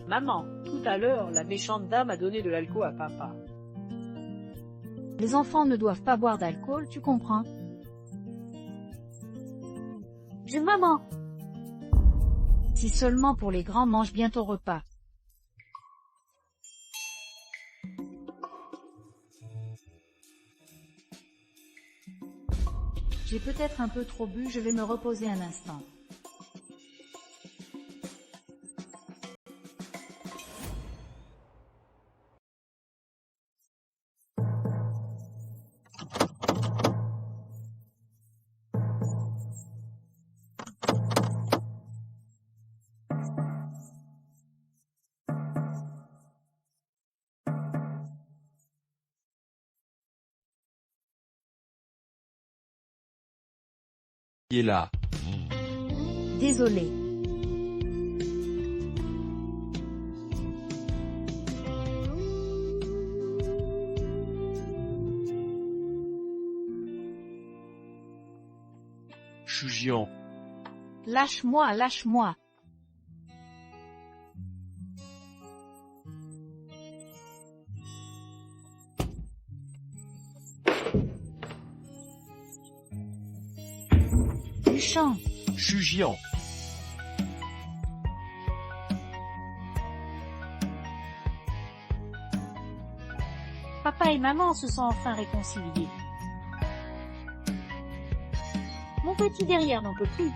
Maman, tout à l'heure, la méchante dame a donné de l'alcool à papa. Les enfants ne doivent pas boire d'alcool, tu comprends? Maman. Si seulement pour les grands, mange bien ton repas. J'ai peut-être un peu trop bu, je vais me reposer un instant. Il est là. Désolé. Shujian. Lâche-moi, lâche-moi. Yuchan. Shujian. Papa et maman se sont enfin réconciliés. Mon petit derrière n'en peut plus.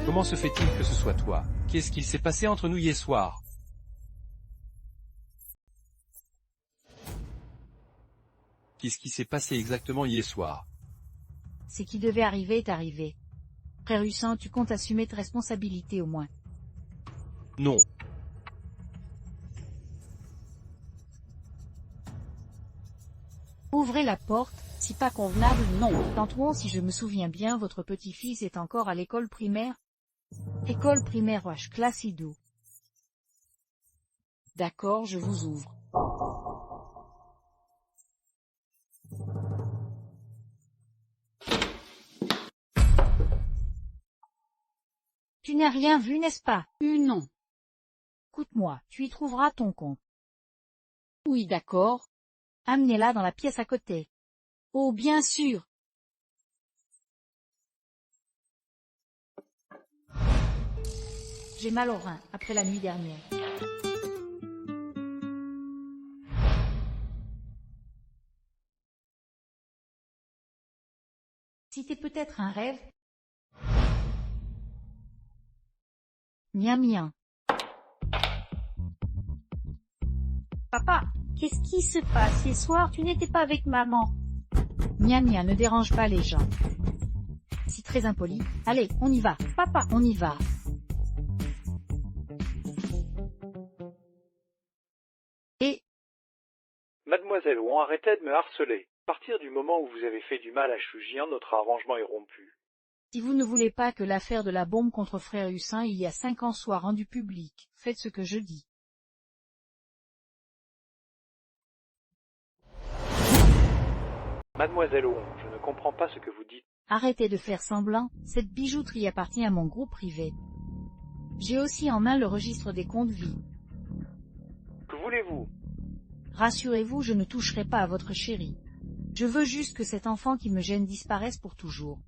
Comment se fait-il que ce soit toi? Qu'est-ce qu'il s'est passé entre nous hier soir? Qu'est-ce qui s'est passé exactement hier soir? Ce qui devait arriver est arrivé. Frère Hussin, tu comptes assumer tes responsabilités au moins. Non. Ouvrez la porte, si pas convenable, non. Tantôt, si je me souviens bien, votre petit-fils est encore à l'école primaire. École primaire Wash Classidou. D'accord, je vous ouvre. Tu n'as rien vu, n'est-ce pas? Non. Écoute-moi, tu y trouveras ton compte. Oui, d'accord. Amenez-la dans la pièce à côté. Oh, bien sûr. J'ai mal au rein, après la nuit dernière. C'était peut-être un rêve? Miam miam. Papa, qu'est-ce qui se passe? Hier soir, tu n'étais pas avec maman. Miam miam, ne dérange pas les gens. C'est très impoli. Allez, on y va. Papa, On y va. Et... Mademoiselle Wang, arrêtez de me harceler. À partir du moment où vous avez fait du mal à Shujian, notre arrangement est rompu. Si vous ne voulez pas que l'affaire de la bombe contre frère Hussin il y a 5 ans soit rendue publique, faites ce que je dis. Mademoiselle Wang, je ne comprends pas ce que vous dites. Arrêtez de faire semblant, cette bijouterie appartient à mon groupe privé. J'ai aussi en main le registre des comptes vie. Que voulez-vous? Rassurez-vous, je ne toucherai pas à votre chérie. Je veux juste que cet enfant qui me gêne disparaisse pour toujours.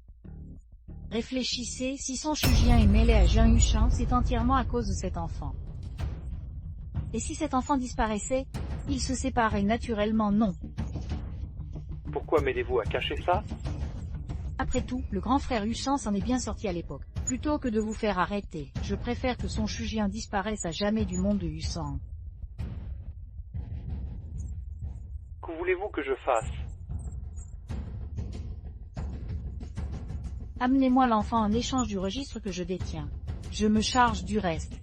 Réfléchissez, si son Shujian est mêlé à Jian Yuchan, c'est entièrement à cause de cet enfant. Et si cet enfant disparaissait, il se séparait naturellement, non. Pourquoi m'aidez-vous à cacher ça? Après tout, le grand frère Yuchan s'en est bien sorti à l'époque. Plutôt que de vous faire arrêter, je préfère que son Shujian disparaisse à jamais du monde de Yuchan. Que voulez-vous que je fasse? Amenez-moi l'enfant en échange du registre que je détiens. Je me charge du reste.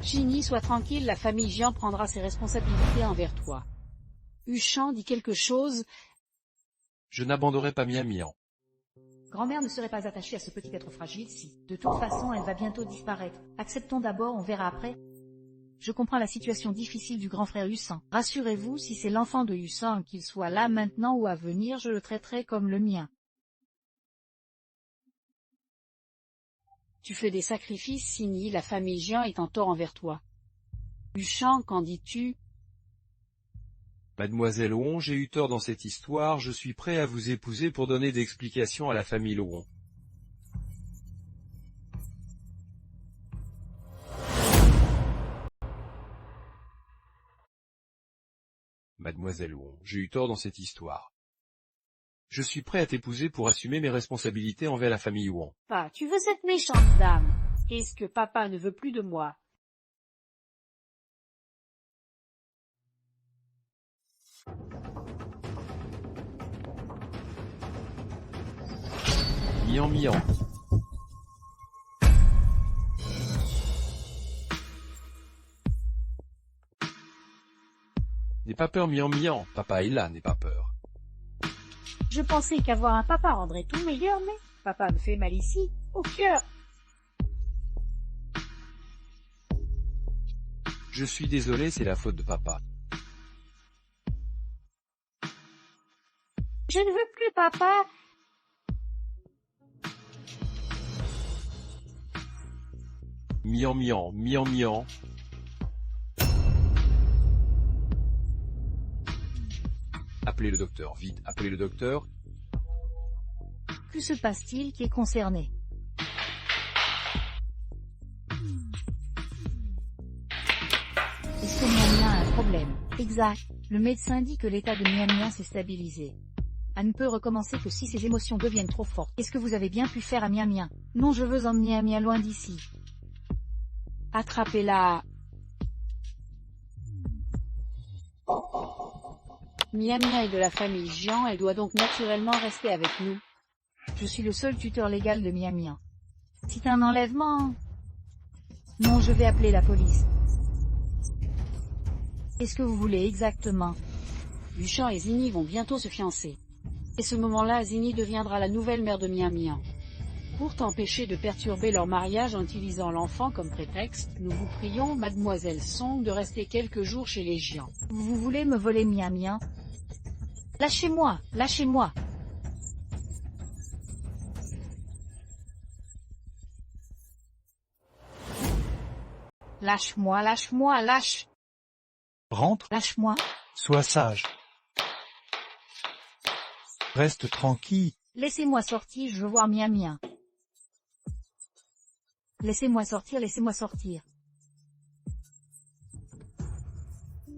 Shinny, sois tranquille, la famille Jian prendra ses responsabilités envers toi. Hushan dit quelque chose. Je n'abandonnerai pas Miam Miam. Grand-mère ne serait pas attachée à ce petit être fragile si, de toute façon, elle va bientôt disparaître. Acceptons d'abord, on verra après. Je comprends la situation difficile du grand frère Hussan. Rassurez-vous, si c'est l'enfant de Hussan, qu'il soit là maintenant ou à venir, je le traiterai comme le mien. Tu fais des sacrifices, Signy, la famille Jian est en tort envers toi. Huchan, qu'en dis-tu? Mademoiselle Huon, j'ai eu tort dans cette histoire, je suis prêt à vous épouser pour donner des explications à la famille Huon. Mademoiselle Huon, j'ai eu tort dans cette histoire. Je suis prêt à t'épouser pour assumer mes responsabilités envers la famille Huon. Papa, tu veux cette méchante dame? Est-ce que papa ne veut plus de moi? Mian Mian. N'aie pas peur, Mian Mian, papa est là, n'aie pas peur. Je pensais qu'avoir un papa rendrait tout meilleur, mais papa me fait mal ici, au cœur. Je suis désolé, c'est la faute de papa. Je ne veux plus papa. Mian Mian, Mian Mian. Appelez le docteur, vite, appelez le docteur. Que se passe-t-il? Qui est concerné? Est-ce que Miam Miam a un problème? Exact. Le médecin dit que l'état de Miam Miam s'est stabilisé. Elle ne peut recommencer que si ses émotions deviennent trop fortes. Est-ce que vous avez bien pu faire à Miam Miam? Non, je veux emmener Miam Miam loin d'ici. Attrapez-la. Miam Miam est de la famille Jian, elle doit donc naturellement rester avec nous. Je suis le seul tuteur légal de Miam Miam. C'est un enlèvement. Non, je vais appeler la police. Qu'est-ce que vous voulez exactement? Huchan et Signy vont bientôt se fiancer. Et ce moment-là, Signy deviendra la nouvelle mère de Miam Miam. Pour t'empêcher de perturber leur mariage en utilisant l'enfant comme prétexte, nous vous prions, Mademoiselle Song, de rester quelques jours chez les Jian. Vous voulez me voler Miam Miam? Lâchez-moi, lâchez-moi. Lâche-moi, lâche-moi, lâche. Rentre, Lâche-moi. sois sage. Reste tranquille. Laissez-moi sortir, je veux voir Miam Miam. Laissez-moi sortir, laissez-moi sortir.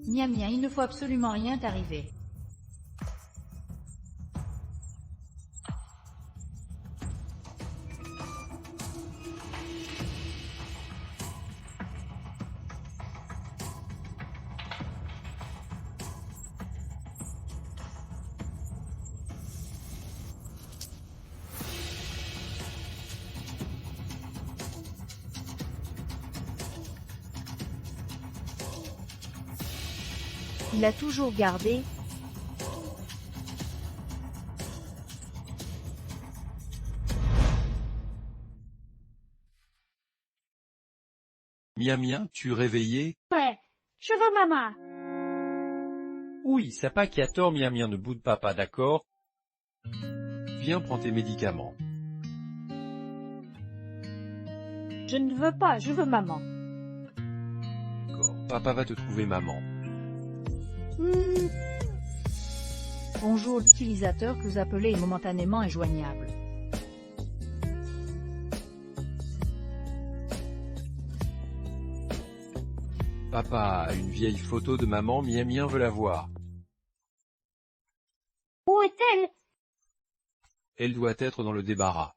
Miam Miam, il ne faut absolument rien t'arriver. Il a toujours gardé. Miam Miam, tu réveillé? Ouais, je veux maman. Oui, c'est pas qui a tort, Miam Miam, ne boude papa, d'accord? Viens, prends tes médicaments. Je ne veux pas, je veux maman. D'accord, papa va te trouver maman. Bonjour, l'utilisateur que vous appelez est momentanément injoignable. Papa a une vieille photo de maman, Miam Miam veut la voir. Où est-elle? Elle doit être dans le débarras.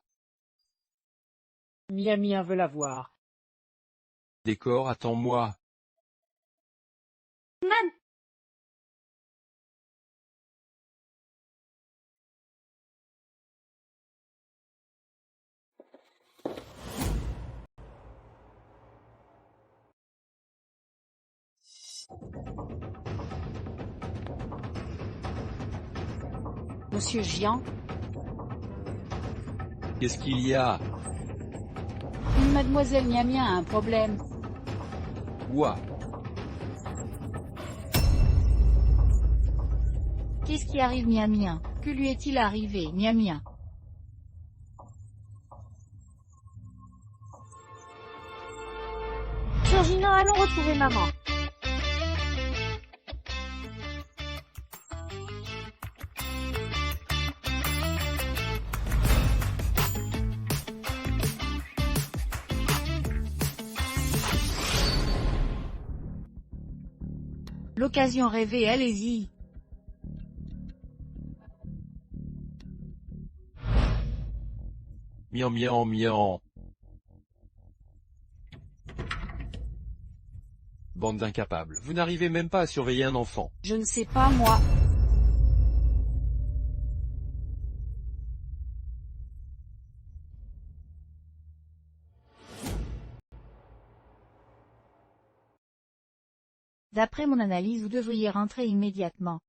Miam Miam veut la voir. Décor, attends-moi. Maman. Monsieur Jian, Qu'est-ce qu'il y a? Mademoiselle Miam Miam a un problème. Quoi? Qu'est-ce qui arrive Miam Miam? Que lui est-il arrivé, Miam Miam? Gina, allons retrouver maman. L'occasion rêvée, allez-y. Miam miam miam. Bande d'incapables, vous n'arrivez même pas à surveiller un enfant. Je ne sais pas, moi. D'après mon analyse, vous devriez rentrer immédiatement.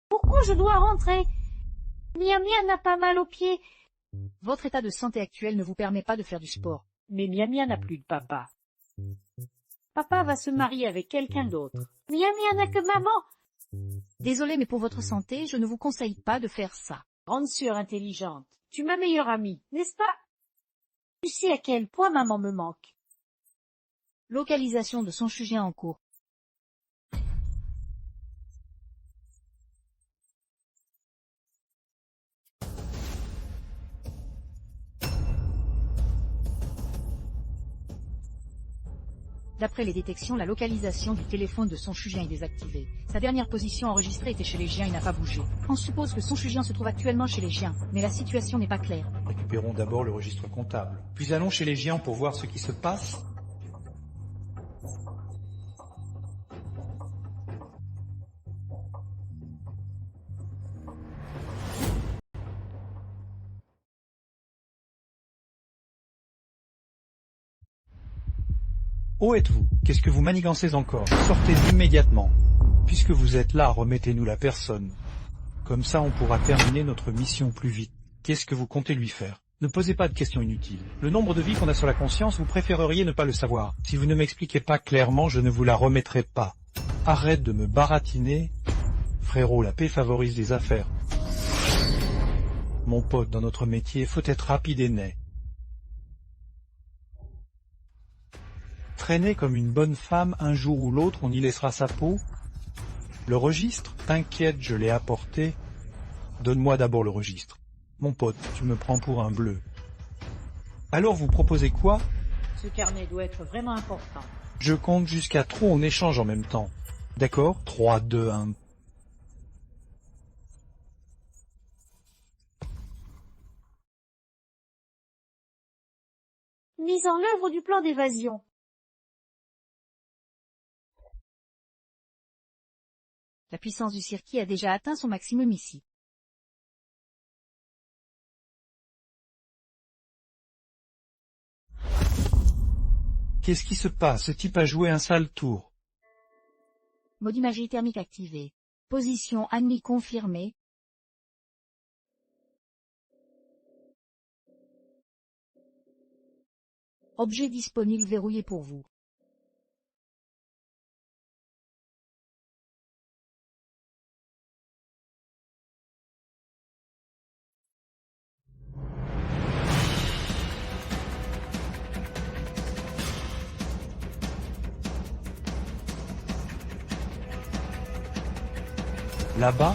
Pourquoi je dois rentrer? Mia Mia n'a pas mal aux pieds. Votre état de santé actuel ne vous permet pas de faire du sport. Mais Mia Mia n'a plus de papa. Papa va se marier avec quelqu'un d'autre. Mia Mia n'a que maman. Désolé, mais pour votre santé, je ne vous conseille pas de faire ça. Grande sœur intelligente, tu ma meilleure amie, n'est-ce pas? Tu sais à quel point maman me manque. Localisation de son sujet en cours. D'après les détections, la localisation du téléphone de son Shujin est désactivée. Sa dernière position enregistrée était chez les Giens et n'a pas bougé. On suppose que son Shujin se trouve actuellement chez les Giens, mais la situation n'est pas claire. Récupérons d'abord le registre comptable. Puis allons chez les géants pour voir ce qui se passe. Où êtes-vous? Qu'est-ce que vous manigancez encore? Sortez immédiatement. Puisque vous êtes là, remettez-nous la personne. Comme ça, on pourra terminer notre mission plus vite. Qu'est-ce que vous comptez lui faire? Ne posez pas de questions inutiles. Le nombre de vies qu'on a sur la conscience, vous préféreriez ne pas le savoir. Si vous ne m'expliquez pas clairement, je ne vous la remettrai pas. Arrête de me baratiner. Frérot, la paix favorise les affaires. Mon pote, dans notre métier, faut être rapide et net. Traîner comme une bonne femme, un jour ou l'autre, on y laissera sa peau. Le registre? T'inquiète, je l'ai apporté. Donne-moi d'abord le registre. Mon pote, tu me prends pour un bleu. Alors vous proposez quoi? Ce carnet doit être vraiment important. Je compte jusqu'à 3, on échange en même temps. D'accord? 3, 2, 1. Mise en œuvre du plan d'évasion. La puissance du circuit a déjà atteint son maximum ici. Qu'est-ce qui se passe? Ce type a joué un sale tour. Mode imagerie thermique activé. Position ennemie confirmée. Objet disponible verrouillé pour vous. Là-bas?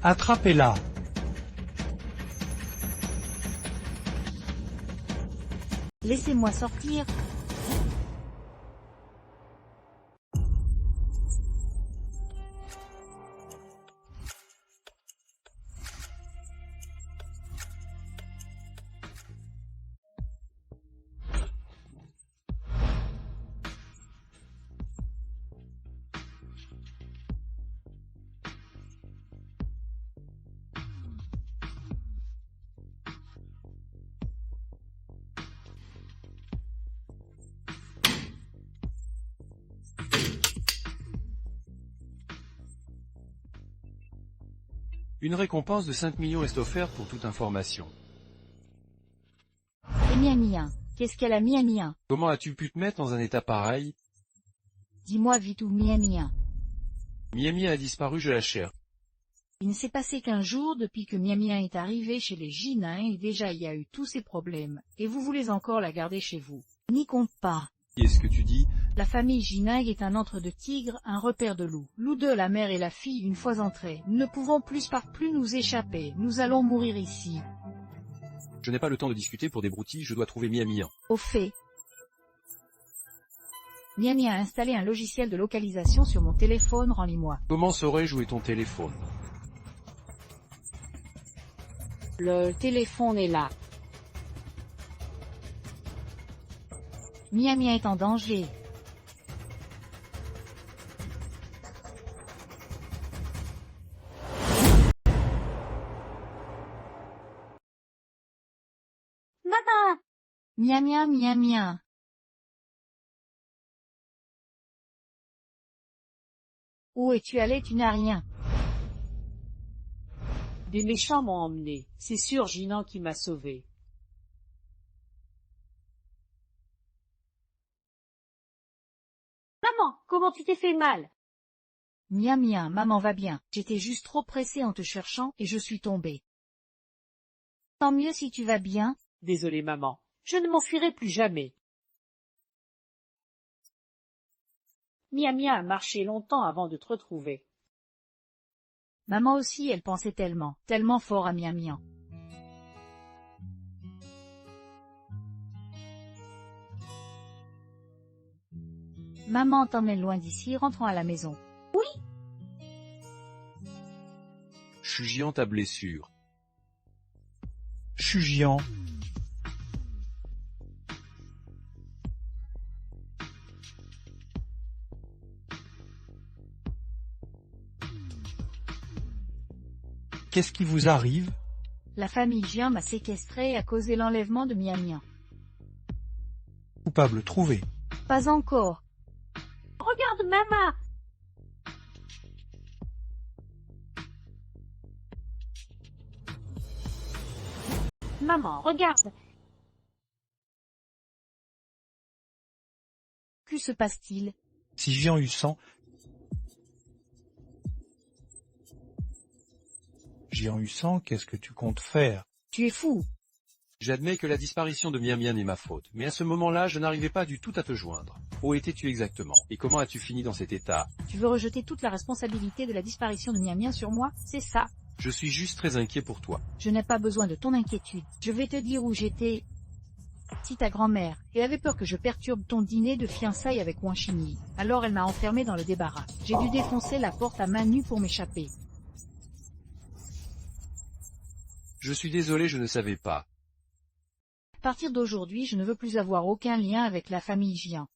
Attrapez-la! Laissez-moi sortir. Une récompense de 5 millions est offerte pour toute information. Et Mia Mia. Qu'est-ce qu'elle a Mia Mia? Comment as-tu pu te mettre dans un état pareil? Dis-moi vite où Mia Mia. Miami a disparu, je la cherche. Il ne s'est passé qu'un jour depuis que Miamien est arrivé chez les Ginins et déjà il y a eu tous ces problèmes, et vous voulez encore la garder chez vous. N'y compte pas. Qu'est-ce que tu dis? La famille Gining est un antre de tigre, un repère de loups. Nous deux, la mère et la fille, une fois entrés, nous ne pouvons plus nous échapper, nous allons mourir ici. Je n'ai pas le temps de discuter pour des broutilles, je dois trouver Miamien. Au fait, Miamien a installé un logiciel de localisation sur mon téléphone, rends-le-moi. Comment saurais-je où est ton téléphone? Le téléphone est là. Miamien est en danger. Maman! Miamien, Miamien. Où es-tu allé? Tu n'as rien. Des méchants m'ont emmené. C'est sûr Jinan qui m'a sauvé. Maman, comment tu t'es fait mal? Miamien, maman va bien. J'étais juste trop pressée en te cherchant et je suis tombée. Tant mieux si tu vas bien. Désolée maman. Je ne m'enfuirai plus jamais. Miamien a marché longtemps avant de te retrouver. Maman aussi, elle pensait tellement fort à Miamien. Maman t'emmène loin d'ici, rentrons à la maison. Chugian ta blessure. Chugian. Qu'est-ce qui vous arrive? La famille Jian m'a séquestré et a causé l'enlèvement de Miamien. Coupable trouvé. Pas encore. Regarde, maman! Maman, regarde! Que se passe-t-il? Si Jian Hussan... Jian Hussan, qu'est-ce que tu comptes faire? Tu es fou. J'admets que la disparition de Miamien est ma faute, mais à ce moment-là, je n'arrivais pas du tout à te joindre. Où étais-tu exactement? Et comment as-tu fini dans cet état? Tu veux rejeter toute la responsabilité de la disparition de Miamien sur moi? C'est ça. Je suis juste très inquiet pour toi. Je n'ai pas besoin de ton inquiétude. Je vais te dire où j'étais. Si ta grand-mère, elle avait peur que je perturbe ton dîner de fiançailles avec Wang Xingyi. Alors elle m'a enfermé dans le débarras. J'ai dû défoncer la porte à main nue pour m'échapper. Je suis désolé, je ne savais pas. À partir d'aujourd'hui, je ne veux plus avoir aucun lien avec la famille Jian.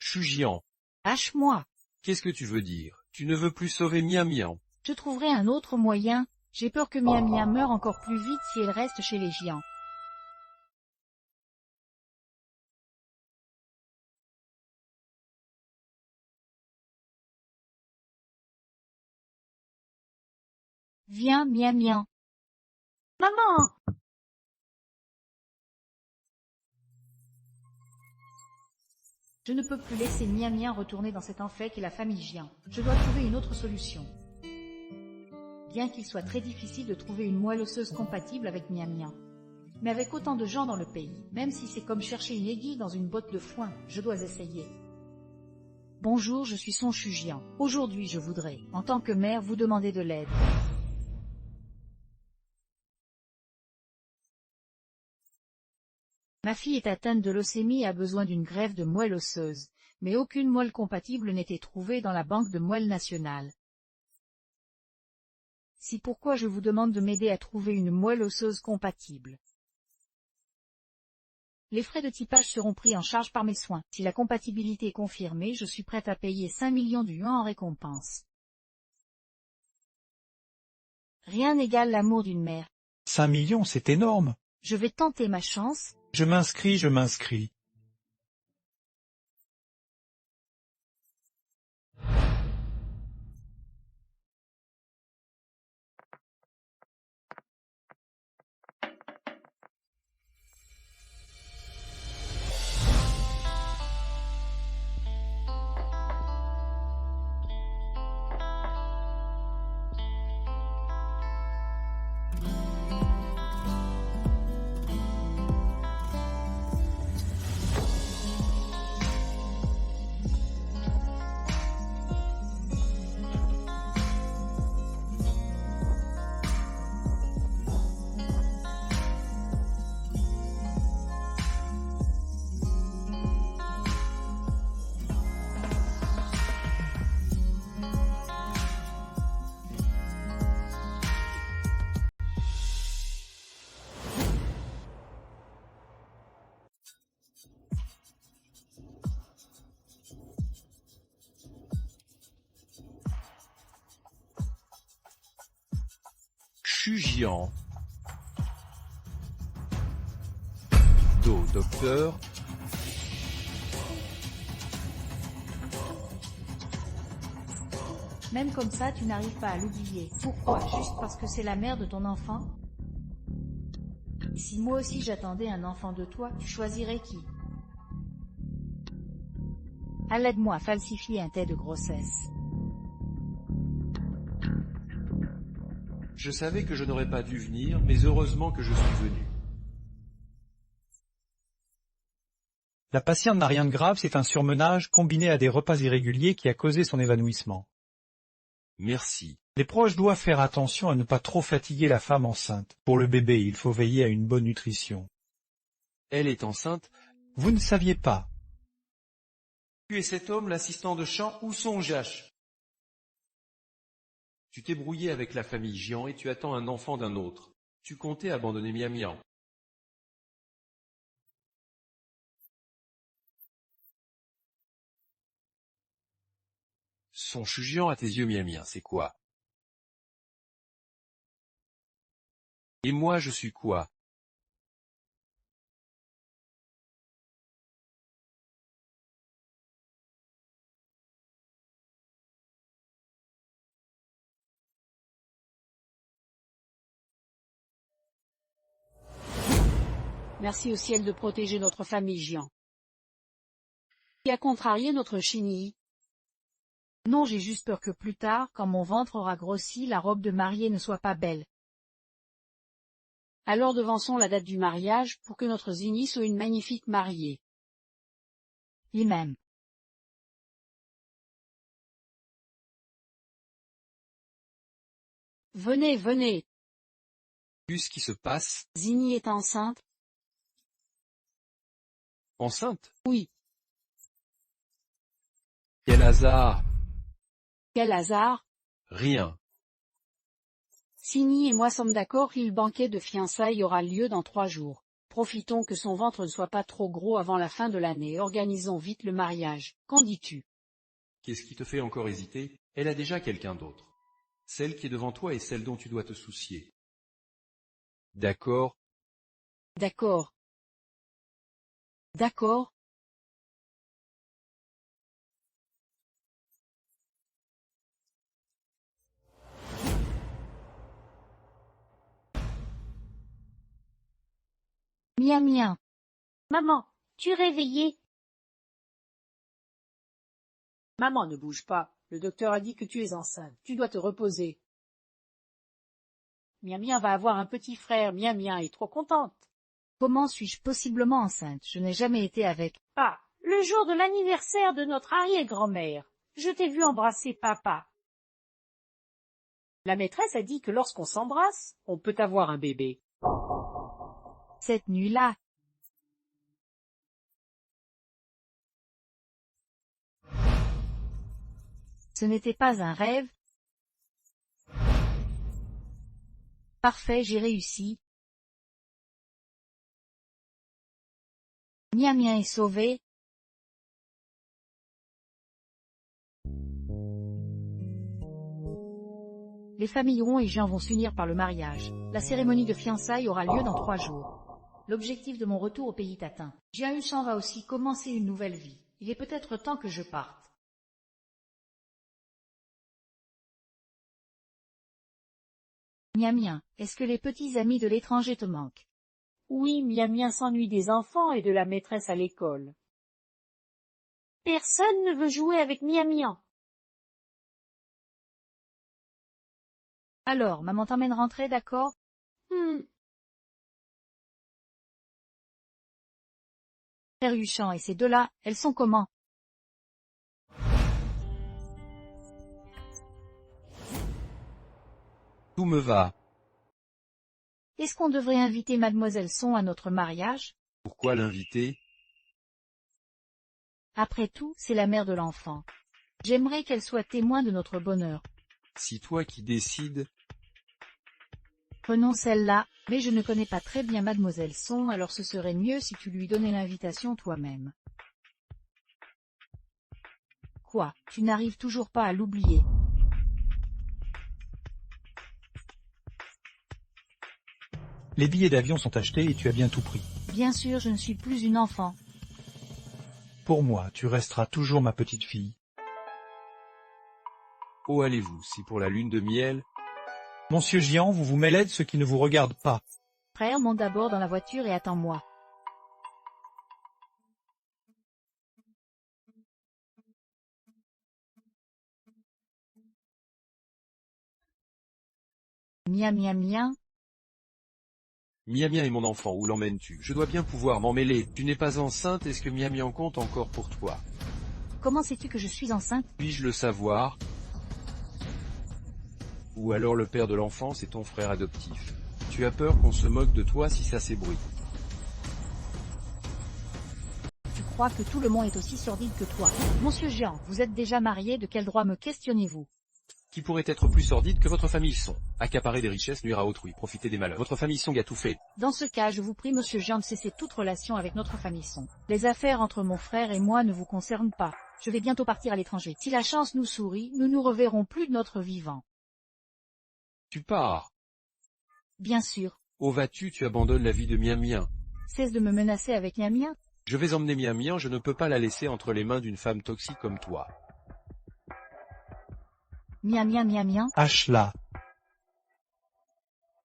Chugian. Lâche-moi. Qu'est-ce que tu veux dire? Tu ne veux plus sauver Miamien? Je trouverai un autre moyen. J'ai peur que Miamien meure encore plus vite si elle reste chez les Jian. Viens, Miamien. Maman! Je ne peux plus laisser Miamien retourner dans cet enfer qu'est la famille Jian. Je dois trouver une autre solution. Bien qu'il soit très difficile de trouver une moelle osseuse compatible avec Miamien. Mais avec autant de gens dans le pays, même si c'est comme chercher une aiguille dans une botte de foin, je dois essayer. Bonjour, je suis Son Chugian. Aujourd'hui je voudrais, en tant que mère, vous demander de l'aide. Ma fille est atteinte de leucémie et a besoin d'une greffe de moelle osseuse, mais aucune moelle compatible n'était trouvée dans la banque de moelle nationale. C'est pourquoi je vous demande de m'aider à trouver une moelle osseuse compatible. Les frais de typage seront pris en charge par mes soins. Si la compatibilité est confirmée, je suis prête à payer 5 millions de yuans en récompense. Rien n'égale l'amour d'une mère. 5 millions, c'est énorme. Je vais tenter ma chance. Je m'inscris. Chujian. Do, docteur. Même comme ça, tu n'arrives pas à l'oublier. Pourquoi? Juste parce que c'est la mère de ton enfant? Si moi aussi j'attendais un enfant de toi, tu choisirais qui? Aide-moi à falsifier un test de grossesse. Je savais que je n'aurais pas dû venir, mais heureusement que je suis venu. La patiente n'a rien de grave, c'est un surmenage combiné à des repas irréguliers qui a causé son évanouissement. Merci. Les proches doivent faire attention à ne pas trop fatiguer la femme enceinte. Pour le bébé, il faut veiller à une bonne nutrition. Elle est enceinte. Vous ne saviez pas. Tu es cet homme, l'assistant de champ, où sont Jash? Tu t'es brouillé avec la famille Jian et tu attends un enfant d'un autre. Tu comptais abandonner Miam Miam. Son Chujian à tes yeux Miam Miam, c'est quoi? Et moi je suis quoi? Merci au ciel de protéger notre famille Jian. Qui a contrarié notre Chenille? Non, j'ai juste peur que plus tard, quand mon ventre aura grossi, la robe de mariée ne soit pas belle. Alors devançons la date du mariage pour que notre Zini soit une magnifique mariée. Et même. Venez, venez. Qu'est-ce qui se passe? Zini est enceinte? Enceinte? Oui. Quel hasard! Quel hasard! Rien. Zini et moi sommes d'accord que le banquet de fiançailles aura lieu dans 3 jours. Profitons que son ventre ne soit pas trop gros avant la fin de l'année et organisons vite le mariage. Qu'en dis-tu? Qu'est-ce qui te fait encore hésiter? Elle a déjà quelqu'un d'autre. Celle qui est devant toi est celle dont tu dois te soucier. D'accord? D'accord. D'accord. Miam Miam. Maman, tu es réveillée? Maman, ne bouge pas. Le docteur a dit que tu es enceinte. Tu dois te reposer. Miam Miam va avoir un petit frère. Miam Miam est trop contente. Comment suis-je possiblement enceinte? Je n'ai jamais été avec. Ah, le jour de l'anniversaire de notre arrière-grand-mère. Je t'ai vu embrasser papa. La maîtresse a dit que lorsqu'on s'embrasse, on peut avoir un bébé. Cette nuit-là. Ce n'était pas un rêve. Parfait, j'ai réussi. Miam Miam est sauvé. Les familles Ron et Jean vont s'unir par le mariage. La cérémonie de fiançailles aura lieu dans 3 jours. L'objectif de mon retour au pays est atteint. Jian Yusan va aussi commencer une nouvelle vie. Il est peut-être temps que je parte. Miam Miam, est-ce que les petits amis de l'étranger te manquent? Oui, Miam Miam s'ennuie des enfants et de la maîtresse à l'école. Personne ne veut jouer avec Miam Miam. Alors, maman t'emmène rentrer, d'accord? Frère Yuchan et ces deux-là, elles sont comment? Tout me va. Est-ce qu'on devrait inviter Mademoiselle Son à notre mariage? Pourquoi l'inviter? Après tout, c'est la mère de l'enfant. J'aimerais qu'elle soit témoin de notre bonheur. Si toi qui décides... Prenons celle-là, mais je ne connais pas très bien Mademoiselle Son, alors ce serait mieux si tu lui donnais l'invitation toi-même. Quoi, tu n'arrives toujours pas à l'oublier? Les billets d'avion sont achetés et tu as bien tout pris. Bien sûr, je ne suis plus une enfant. Pour moi, tu resteras toujours ma petite fille. Où allez-vous, si pour la lune de miel? Monsieur Gian, vous vous mêlez de ce qui ne vous regarde pas. Frère, monte d'abord dans la voiture et attends-moi. Mia mia mia. Mia Mia est mon enfant, où l'emmènes-tu? Je dois bien pouvoir m'en mêler. Tu n'es pas enceinte, est-ce que Mia Mia en compte encore pour toi? Comment sais-tu que je suis enceinte? Puis-je le savoir? Ou alors le père de l'enfant, c'est ton frère adoptif. Tu as peur qu'on se moque de toi si ça s'ébruite. Tu crois que tout le monde est aussi sordide que toi? Monsieur Jean, vous êtes déjà marié, de quel droit me questionnez-vous? Qui pourrait être plus sordide que votre famille Song? Accaparer des richesses, nuire à autrui, profiter des malheurs. Votre famille Song a tout fait. Dans ce cas, je vous prie, monsieur Jean, de cesser toute relation avec notre famille Song. Les affaires entre mon frère et moi ne vous concernent pas. Je vais bientôt partir à l'étranger. Si la chance nous sourit, nous nous reverrons plus de notre vivant. Tu pars. Bien sûr. Où vas-tu? Tu abandonnes la vie de Mia Mia. Cesse de me menacer avec Mia Mia. Je vais emmener Mia Mia, je ne peux pas la laisser entre les mains d'une femme toxique comme toi. Mia Mia Mia Mia. Hache-la.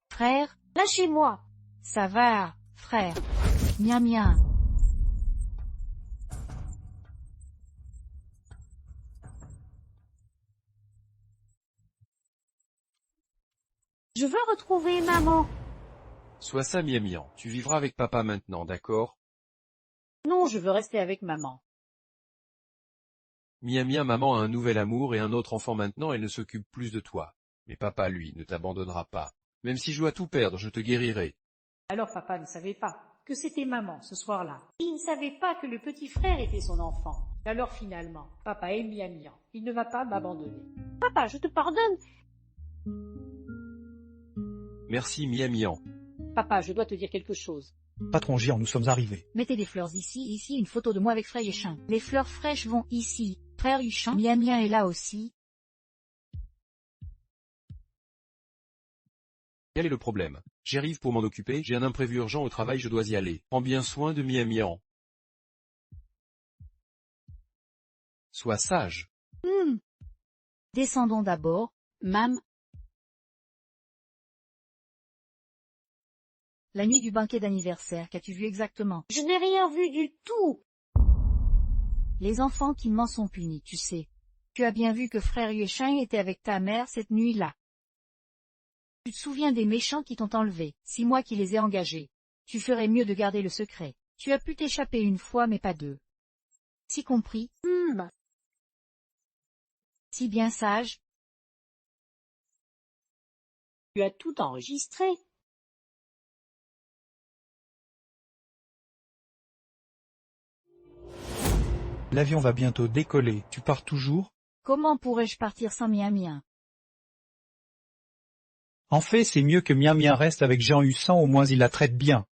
Frère, Lâchez-moi. ça va, frère. Mia Mia. Je veux retrouver maman. Sois ça, Mia Mia. Tu vivras avec papa maintenant, d'accord? Non, je veux rester avec maman. Mia Mia, maman a un nouvel amour et un autre enfant maintenant, elle ne s'occupe plus de toi. Mais papa, lui, ne t'abandonnera pas. Même si je dois tout perdre, je te guérirai. Alors papa ne savait pas que c'était maman ce soir-là. Il ne savait pas que le petit frère était son enfant. Alors finalement, papa aime Mia Mia. Il ne va pas m'abandonner. Papa, je te pardonne. Merci, Mia Mia. Papa, je dois te dire quelque chose. Patron Gian, nous sommes arrivés. Mettez des fleurs ici, une photo de moi avec Frère Yuchin. Les fleurs fraîches vont ici. Frère Yuchin, Mia Mia est là aussi. Quel est le problème? J'arrive pour m'en occuper, j'ai un imprévu urgent au travail, je dois y aller. Prends bien soin de Mia Mia. Sois sage. Descendons d'abord. Mam, La nuit du banquet d'anniversaire, qu'as-tu vu exactement? Je n'ai rien vu du tout. Les enfants qui m'en sont punis, tu sais. Tu as bien vu que Frère Yuchin était avec ta mère cette nuit-là. Tu te souviens des méchants qui t'ont enlevé, c'est moi qui les ai engagés. Tu ferais mieux de garder le secret. Tu as pu t'échapper une fois mais pas deux. Si compris? Si bien sage? Tu as tout enregistré. L'avion va bientôt décoller. Tu pars toujours? Comment pourrais-je partir sans Mia Mia? En fait, c'est mieux que Mia Mia reste avec Jean Hussan, au moins il la traite bien.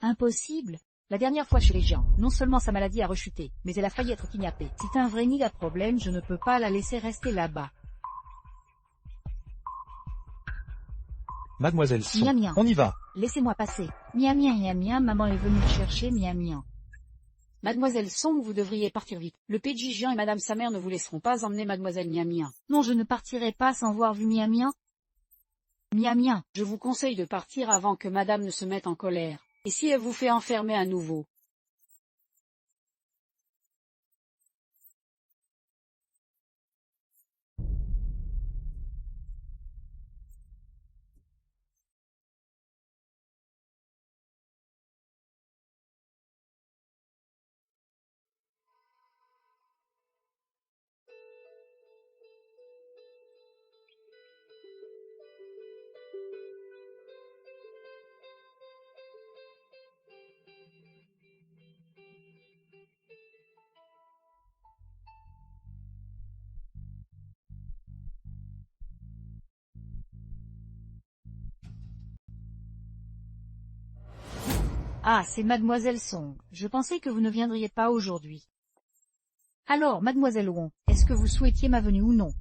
Impossible. La dernière fois chez les gens, non seulement sa maladie a rechuté, mais elle a failli être kidnappée. C'est un vrai nid à problème, je ne peux pas la laisser rester là-bas. Mademoiselle Mia Son, Mia. on y va. Laissez-moi passer. Mia Mia, maman est venue me chercher, Mia Mia. Mademoiselle Song, vous devriez partir vite. Le PJ Jean et madame sa mère ne vous laisseront pas emmener mademoiselle Mia Mia. Non, je ne partirai pas sans voir vu Mia Mia. Mia Mia. Je vous conseille de partir avant que madame ne se mette en colère. Et si elle vous fait enfermer à nouveau? Ah, c'est Mademoiselle Song. Je pensais que vous ne viendriez pas aujourd'hui. Alors, Mademoiselle Wong, est-ce que vous souhaitiez ma venue ou non?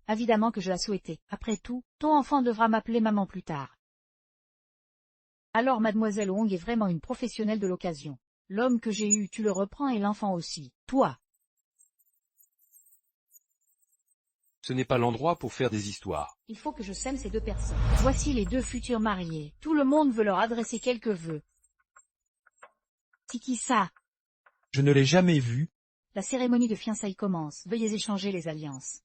Évidemment que je la souhaitais. Après tout, ton enfant devra m'appeler maman plus tard. Alors mademoiselle Wong est vraiment une professionnelle de l'occasion. L'homme que j'ai eu, tu le reprends et l'enfant aussi. Toi. Ce n'est pas l'endroit pour faire des histoires. Il faut que je sème ces deux personnes. Voici les deux futurs mariés. Tout le monde veut leur adresser quelques vœux. C'est qui ça? Je ne l'ai jamais vu. La cérémonie de fiançailles commence. Veuillez échanger les alliances.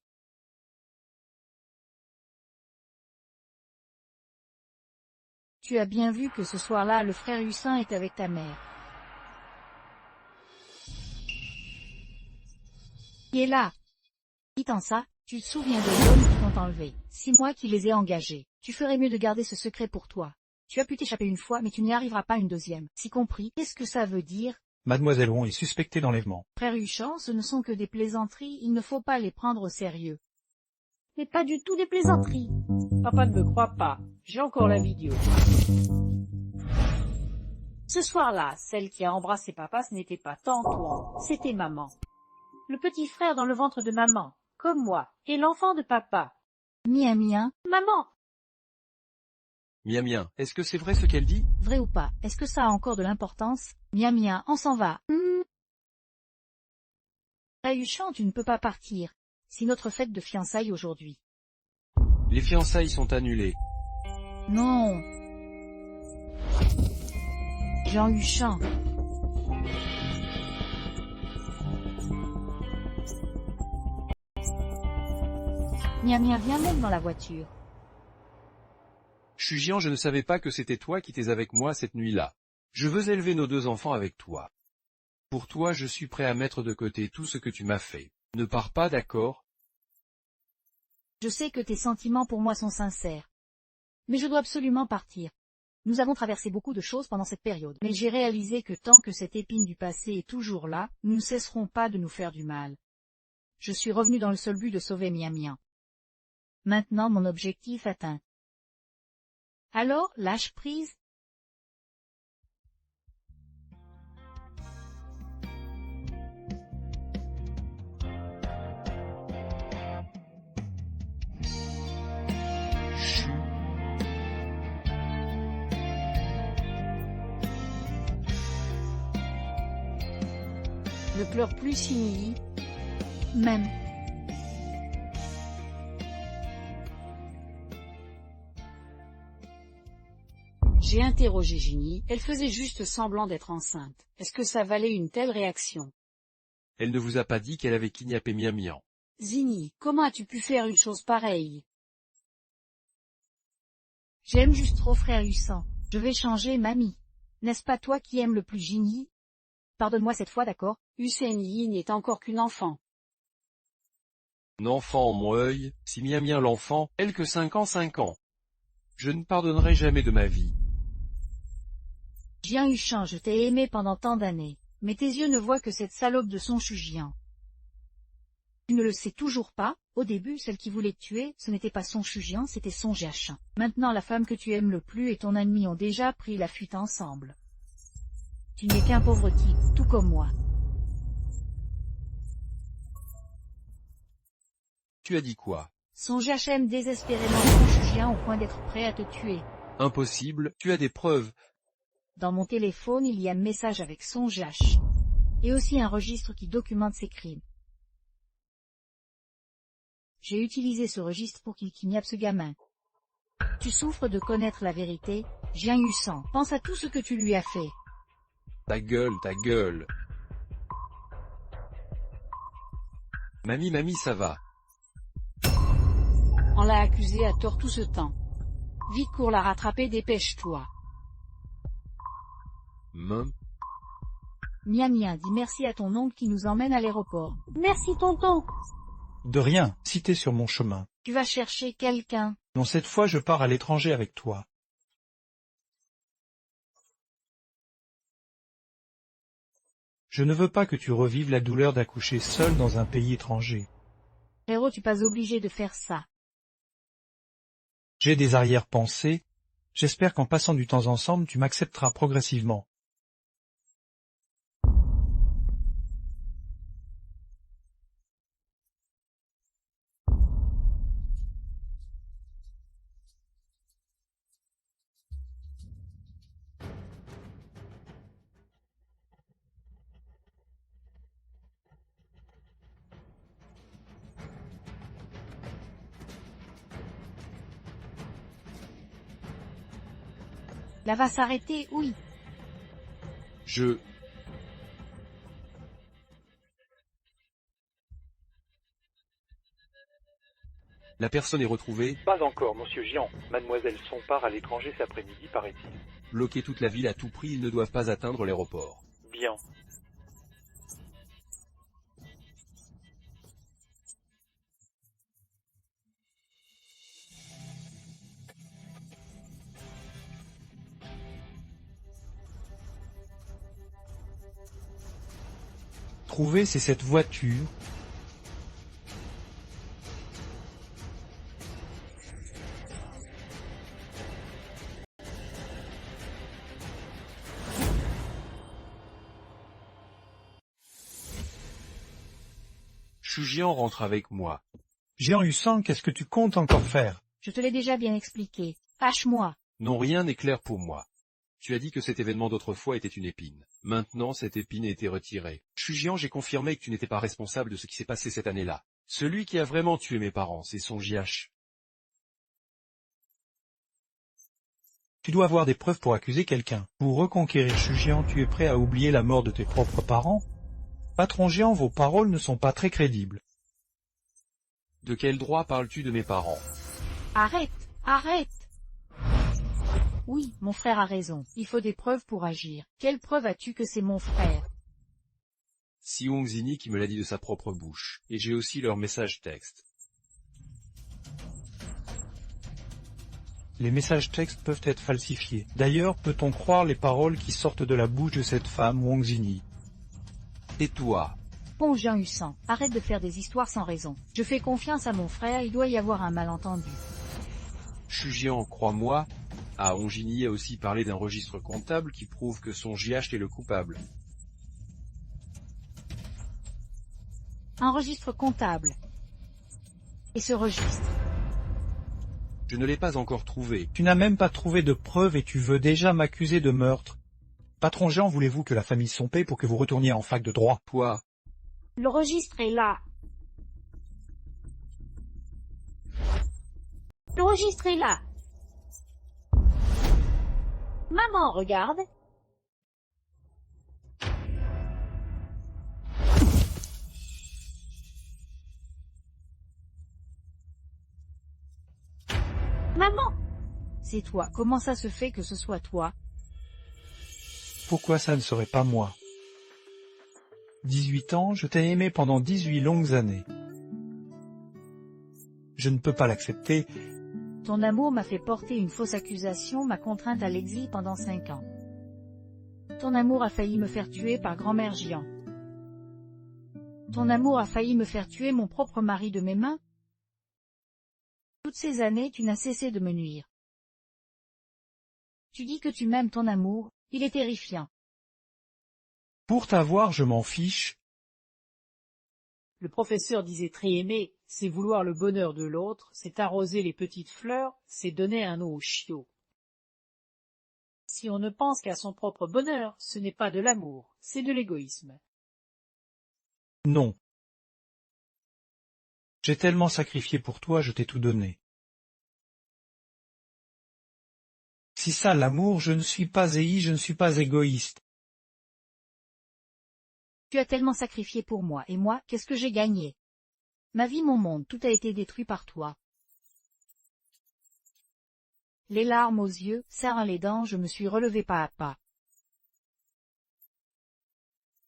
Tu as bien vu que ce soir-là, le frère Hussein est avec ta mère. Qui est là? Dites-en ça, tu te souviens de l'homme qui t'ont enlevé. 6 mois qui les ai engagés. Tu ferais mieux de garder ce secret pour toi. Tu as pu t'échapper une fois, mais tu n'y arriveras pas une deuxième. Si compris, qu'est-ce que ça veut dire? Mademoiselle Wong est suspectée d'enlèvement. Frère Huchan, ce ne sont que des plaisanteries, il ne faut pas les prendre au sérieux. Mais pas du tout des plaisanteries. Papa ne me croit pas. J'ai encore la vidéo. Ce soir-là, celle qui a embrassé papa, ce n'était pas Tantoine, c'était maman. Le petit frère dans le ventre de maman, comme moi, et l'enfant de papa. Mien mien. Maman! Mien mien, est-ce que c'est vrai ce qu'elle dit? Vrai ou pas, est-ce que ça a encore de l'importance? Mien mien, on s'en va. Frère Huchan, tu ne peux pas partir. C'est notre fête de fiançailles aujourd'hui. Les fiançailles sont annulées. Non. Jean Huchan. Mien mien, viens même dans la voiture. Chujian, je ne savais pas que c'était toi qui étais avec moi cette nuit-là. Je veux élever nos 2 enfants avec toi. Pour toi, je suis prêt à mettre de côté tout ce que tu m'as fait. Ne pars pas, d'accord? Je sais que tes sentiments pour moi sont sincères. Mais je dois absolument partir. Nous avons traversé beaucoup de choses pendant cette période, mais j'ai réalisé que tant que cette épine du passé est toujours là, nous ne cesserons pas de nous faire du mal. Je suis revenu dans le seul but de sauver Mien mien. Maintenant mon objectif atteint. Alors, lâche prise. Ne pleure plus, Sini. Même. J'ai interrogé Ginny, elle faisait juste semblant d'être enceinte. Est-ce que ça valait une telle réaction? Elle ne vous a pas dit qu'elle avait kidnappé Mien mien. Zinni, comment as-tu pu faire une chose pareille? J'aime juste trop frère Hussan. Je vais changer, mamie. N'est-ce pas toi qui aimes le plus Ginny? Pardonne-moi cette fois, d'accord? Hussein Yi n'est encore qu'une enfant. N'enfant, mon œil, si Mien mien l'enfant, elle que 5 ans 5 ans. Je ne pardonnerai jamais de ma vie. Jian Huchan, je t'ai aimé pendant tant d'années, mais tes yeux ne voient que cette salope de Song Shujian. Tu ne le sais toujours pas? Au début, celle qui voulait te tuer, ce n'était pas Song Shujian, c'était Song Jiachin. Maintenant, la femme que tu aimes le plus et ton ami ont déjà pris la fuite ensemble. Tu n'es qu'un pauvre type, tout comme moi. Tu as dit quoi? Song Jiachin aime désespérément Song Shujian au point d'être prêt à te tuer. Impossible, tu as des preuves. Dans mon téléphone, il y a un message avec Song Jiachin. Et aussi un registre qui documente ses crimes. J'ai utilisé ce registre pour qu'il kidnappe ce gamin. Tu souffres de connaître la vérité, Jian Hussan. Pense à tout ce que tu lui as fait. Ta gueule, ta gueule. Mamie, ça va. On l'a accusée à tort tout ce temps. Vite cours la rattraper, dépêche-toi. Mien mien, dis merci à ton oncle qui nous emmène à l'aéroport. Merci, tonton. De rien, si t'es sur mon chemin. Tu vas chercher quelqu'un. Non, cette fois je pars à l'étranger avec toi. Je ne veux pas que tu revives la douleur d'accoucher seul dans un pays étranger. Frérot, tu n'es pas obligé de faire ça. J'ai des arrière-pensées. J'espère qu'en passant du temps ensemble, tu m'accepteras progressivement. Là va s'arrêter, oui. La personne est retrouvée. Pas encore, monsieur Gian. Mademoiselle Son part à l'étranger cet après-midi, paraît-il. Bloquer toute la ville à tout prix, ils ne doivent pas atteindre l'aéroport. Bien. Trouver, c'est cette voiture. Chujian rentre avec moi. Jean Hussan, qu'est-ce que tu comptes encore faire? Je te l'ai déjà bien expliqué. Fâche-moi. Non, rien n'est clair pour moi. Tu as dit que cet événement d'autrefois était une épine. Maintenant, cette épine a été retirée. Chujian, j'ai confirmé que tu n'étais pas responsable de ce qui s'est passé cette année-là. Celui qui a vraiment tué mes parents, c'est Son Jiach. Tu dois avoir des preuves pour accuser quelqu'un. Pour reconquérir Chujian, tu es prêt à oublier la mort de tes propres parents? Patron Jean, vos paroles ne sont pas très crédibles. De quel droit parles-tu de mes parents? Arrête, arrête. Oui, mon frère a raison. Il faut des preuves pour agir. Quelle preuve as-tu que c'est mon frère? Si Hongzini qui me l'a dit de sa propre bouche. Et j'ai aussi leur message texte. Les messages textes peuvent être falsifiés. D'ailleurs, peut-on croire les paroles qui sortent de la bouche de cette femme, Wang Zini? Et toi? Bon Jean Hussan, arrête de faire des histoires sans raison. Je fais confiance à mon frère, il doit y avoir un malentendu. Chujian, crois-moi. Ah, Hongzini a aussi parlé d'un registre comptable qui prouve que Son Jiach est le coupable. Un registre comptable. Et ce registre? Je ne l'ai pas encore trouvé. Tu n'as même pas trouvé de preuves et tu veux déjà m'accuser de meurtre. Patron Jean, voulez-vous que la famille Son paie pour que vous retourniez en fac de droit? Toi? Le registre est là. Le registre est là. Maman, regarde. Maman. C'est toi. Comment ça se fait que ce soit toi? Pourquoi ça ne serait pas moi? 18 ans, je t'ai aimé pendant 18 longues années. Je ne peux pas l'accepter. Ton amour m'a fait porter une fausse accusation, m'a contrainte à l'exil pendant 5 ans. Ton amour a failli me faire tuer par grand-mère Jian. Ton amour a failli me faire tuer mon propre mari de mes mains. Toutes ces années, tu n'as cessé de me nuire. Tu dis que tu m'aimes ton amour, il est terrifiant. Pour t'avoir, je m'en fiche. Le professeur disait très aimé, c'est vouloir le bonheur de l'autre, c'est arroser les petites fleurs, c'est donner un eau aux chiots. Si on ne pense qu'à son propre bonheur, ce n'est pas de l'amour, c'est de l'égoïsme. Non. J'ai tellement sacrifié pour toi, je t'ai tout donné. Si ça l'amour, je ne suis pas je ne suis pas égoïste. Tu as tellement sacrifié pour moi, et moi, qu'est-ce que j'ai gagné? Ma vie, mon monde, tout a été détruit par toi. Les larmes aux yeux, serrant les dents, je me suis relevé pas à pas.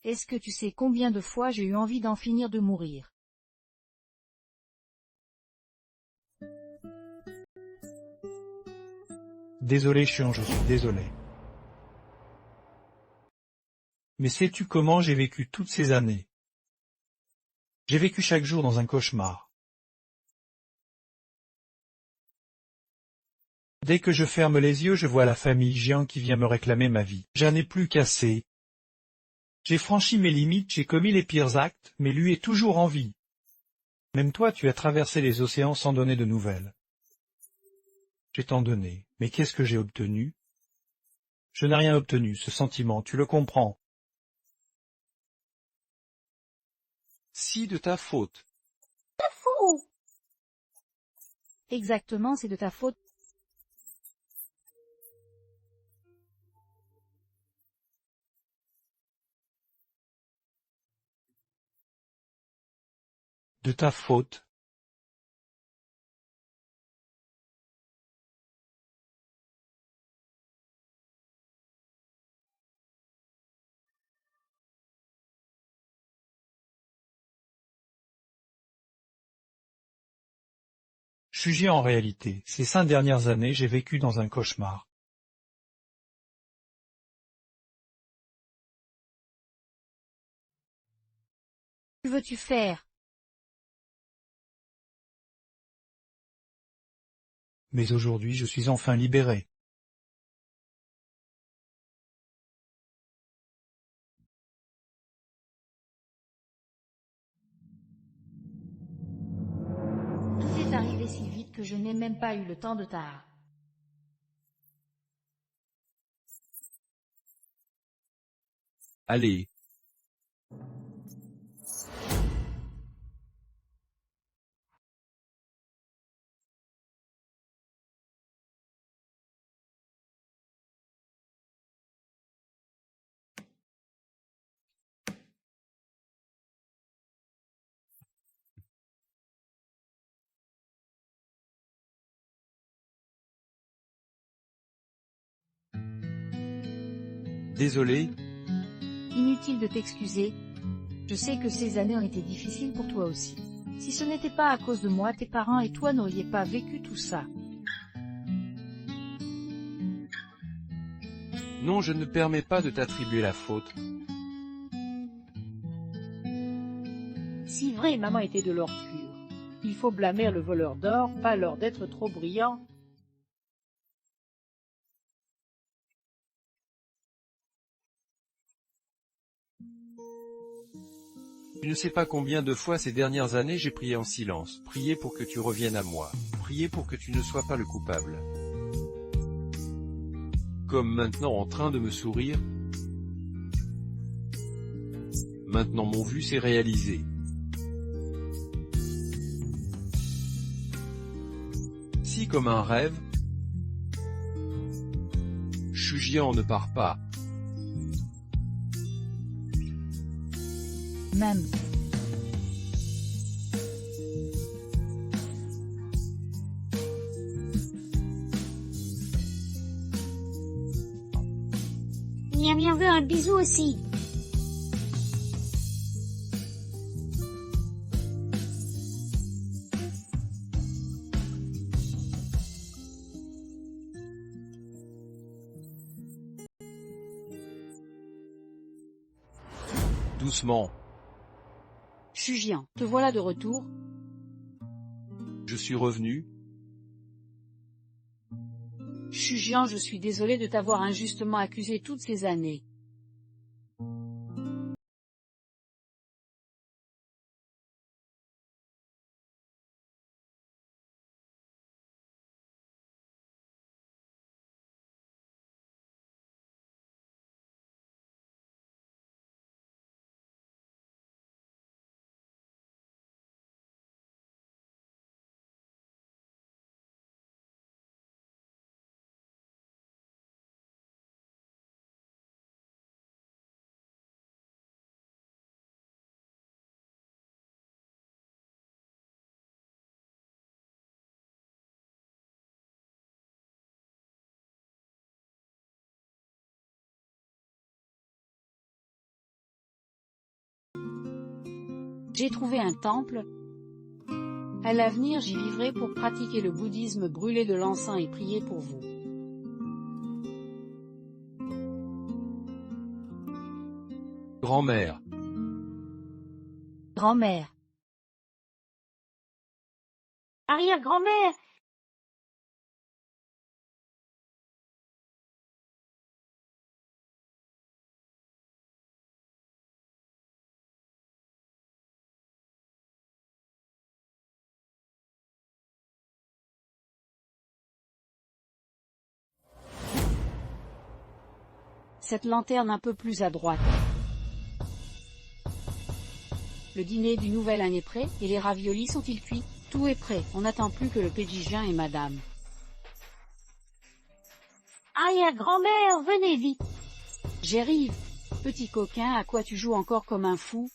Est-ce que tu sais combien de fois j'ai eu envie d'en finir de mourir? Désolé Chion, je suis désolé. Mais sais-tu comment j'ai vécu toutes ces années? J'ai vécu chaque jour dans un cauchemar. Dès que je ferme les yeux, je vois la famille Jian qui vient me réclamer ma vie. J'en ai plus qu'assez. J'ai franchi mes limites, j'ai commis les pires actes, mais lui est toujours en vie. Même toi, tu as traversé les océans sans donner de nouvelles. J'ai tant donné, mais qu'est-ce que j'ai obtenu? Je n'ai rien obtenu, ce sentiment, tu le comprends. Si de ta faute. Fou. Exactement, c'est de ta faute. De ta faute. Jugé en réalité, ces 5 dernières années, j'ai vécu dans un cauchemar. Que veux-tu faire? Mais aujourd'hui, je suis enfin libéré. Tout est arrivé si vite que je n'ai même pas eu le temps de tard. Allez. Désolé. Inutile de t'excuser. Je sais que ces années ont été difficiles pour toi aussi. Si ce n'était pas à cause de moi, tes parents et toi n'auriez pas vécu tout ça. Non, je ne permets pas de t'attribuer la faute. Si vrai, maman était de l'or pur. Il faut blâmer le voleur d'or, pas l'or d'être trop brillant. Tu ne sais pas combien de fois ces dernières années j'ai prié en silence, prié pour que tu reviennes à moi, prié pour que tu ne sois pas le coupable. Comme maintenant en train de me sourire. Maintenant mon vu s'est réalisé. Si comme un rêve, Shujian ne part pas. Même. Miam Miam veut un bisou aussi. Doucement. Shujian, te voilà de retour. Je suis revenu. Shujian, je suis désolé de t'avoir injustement accusé toutes ces années. J'ai trouvé un temple. À l'avenir, j'y vivrai pour pratiquer le bouddhisme, brûler de l'encens et prier pour vous. Grand-mère. Grand-mère. Arrière-grand-mère. Cette lanterne un peu plus à droite. Le dîner du nouvel an est prêt, et les raviolis sont-ils cuits? Tout est prêt, on n'attend plus que le pédigien et madame. Arrière-grand-mère, venez vite. J'arrive. Petit coquin, à quoi tu joues encore comme un fou?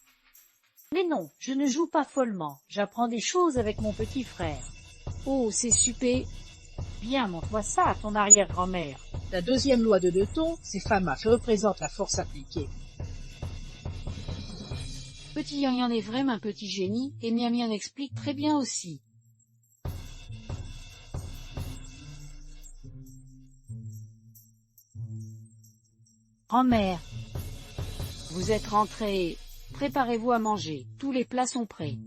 Mais non, je ne joue pas follement. J'apprends des choses avec mon petit frère. Oh, c'est super. Bien, montre-moi ça à ton arrière-grand-mère. La deuxième loi de Newton, c'est Fama qui représente la force appliquée. Petit Yan Yan est vraiment un petit génie, et Miam Miam explique très bien aussi. Grand-mère, Vous êtes rentrés. Préparez-vous à manger. Tous les plats sont prêts.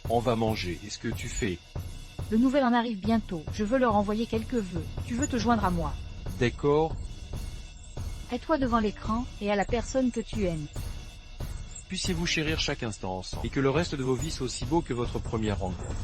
On va manger, est-ce que tu fais? le nouvel en arrive bientôt, je veux leur envoyer quelques vœux. Tu veux te joindre à moi. D'accord. Mets-toi devant l'écran, et à la personne que tu aimes. Puissiez-vous chérir chaque instant ensemble, et que le reste de vos vies soit aussi beau que votre première rencontre.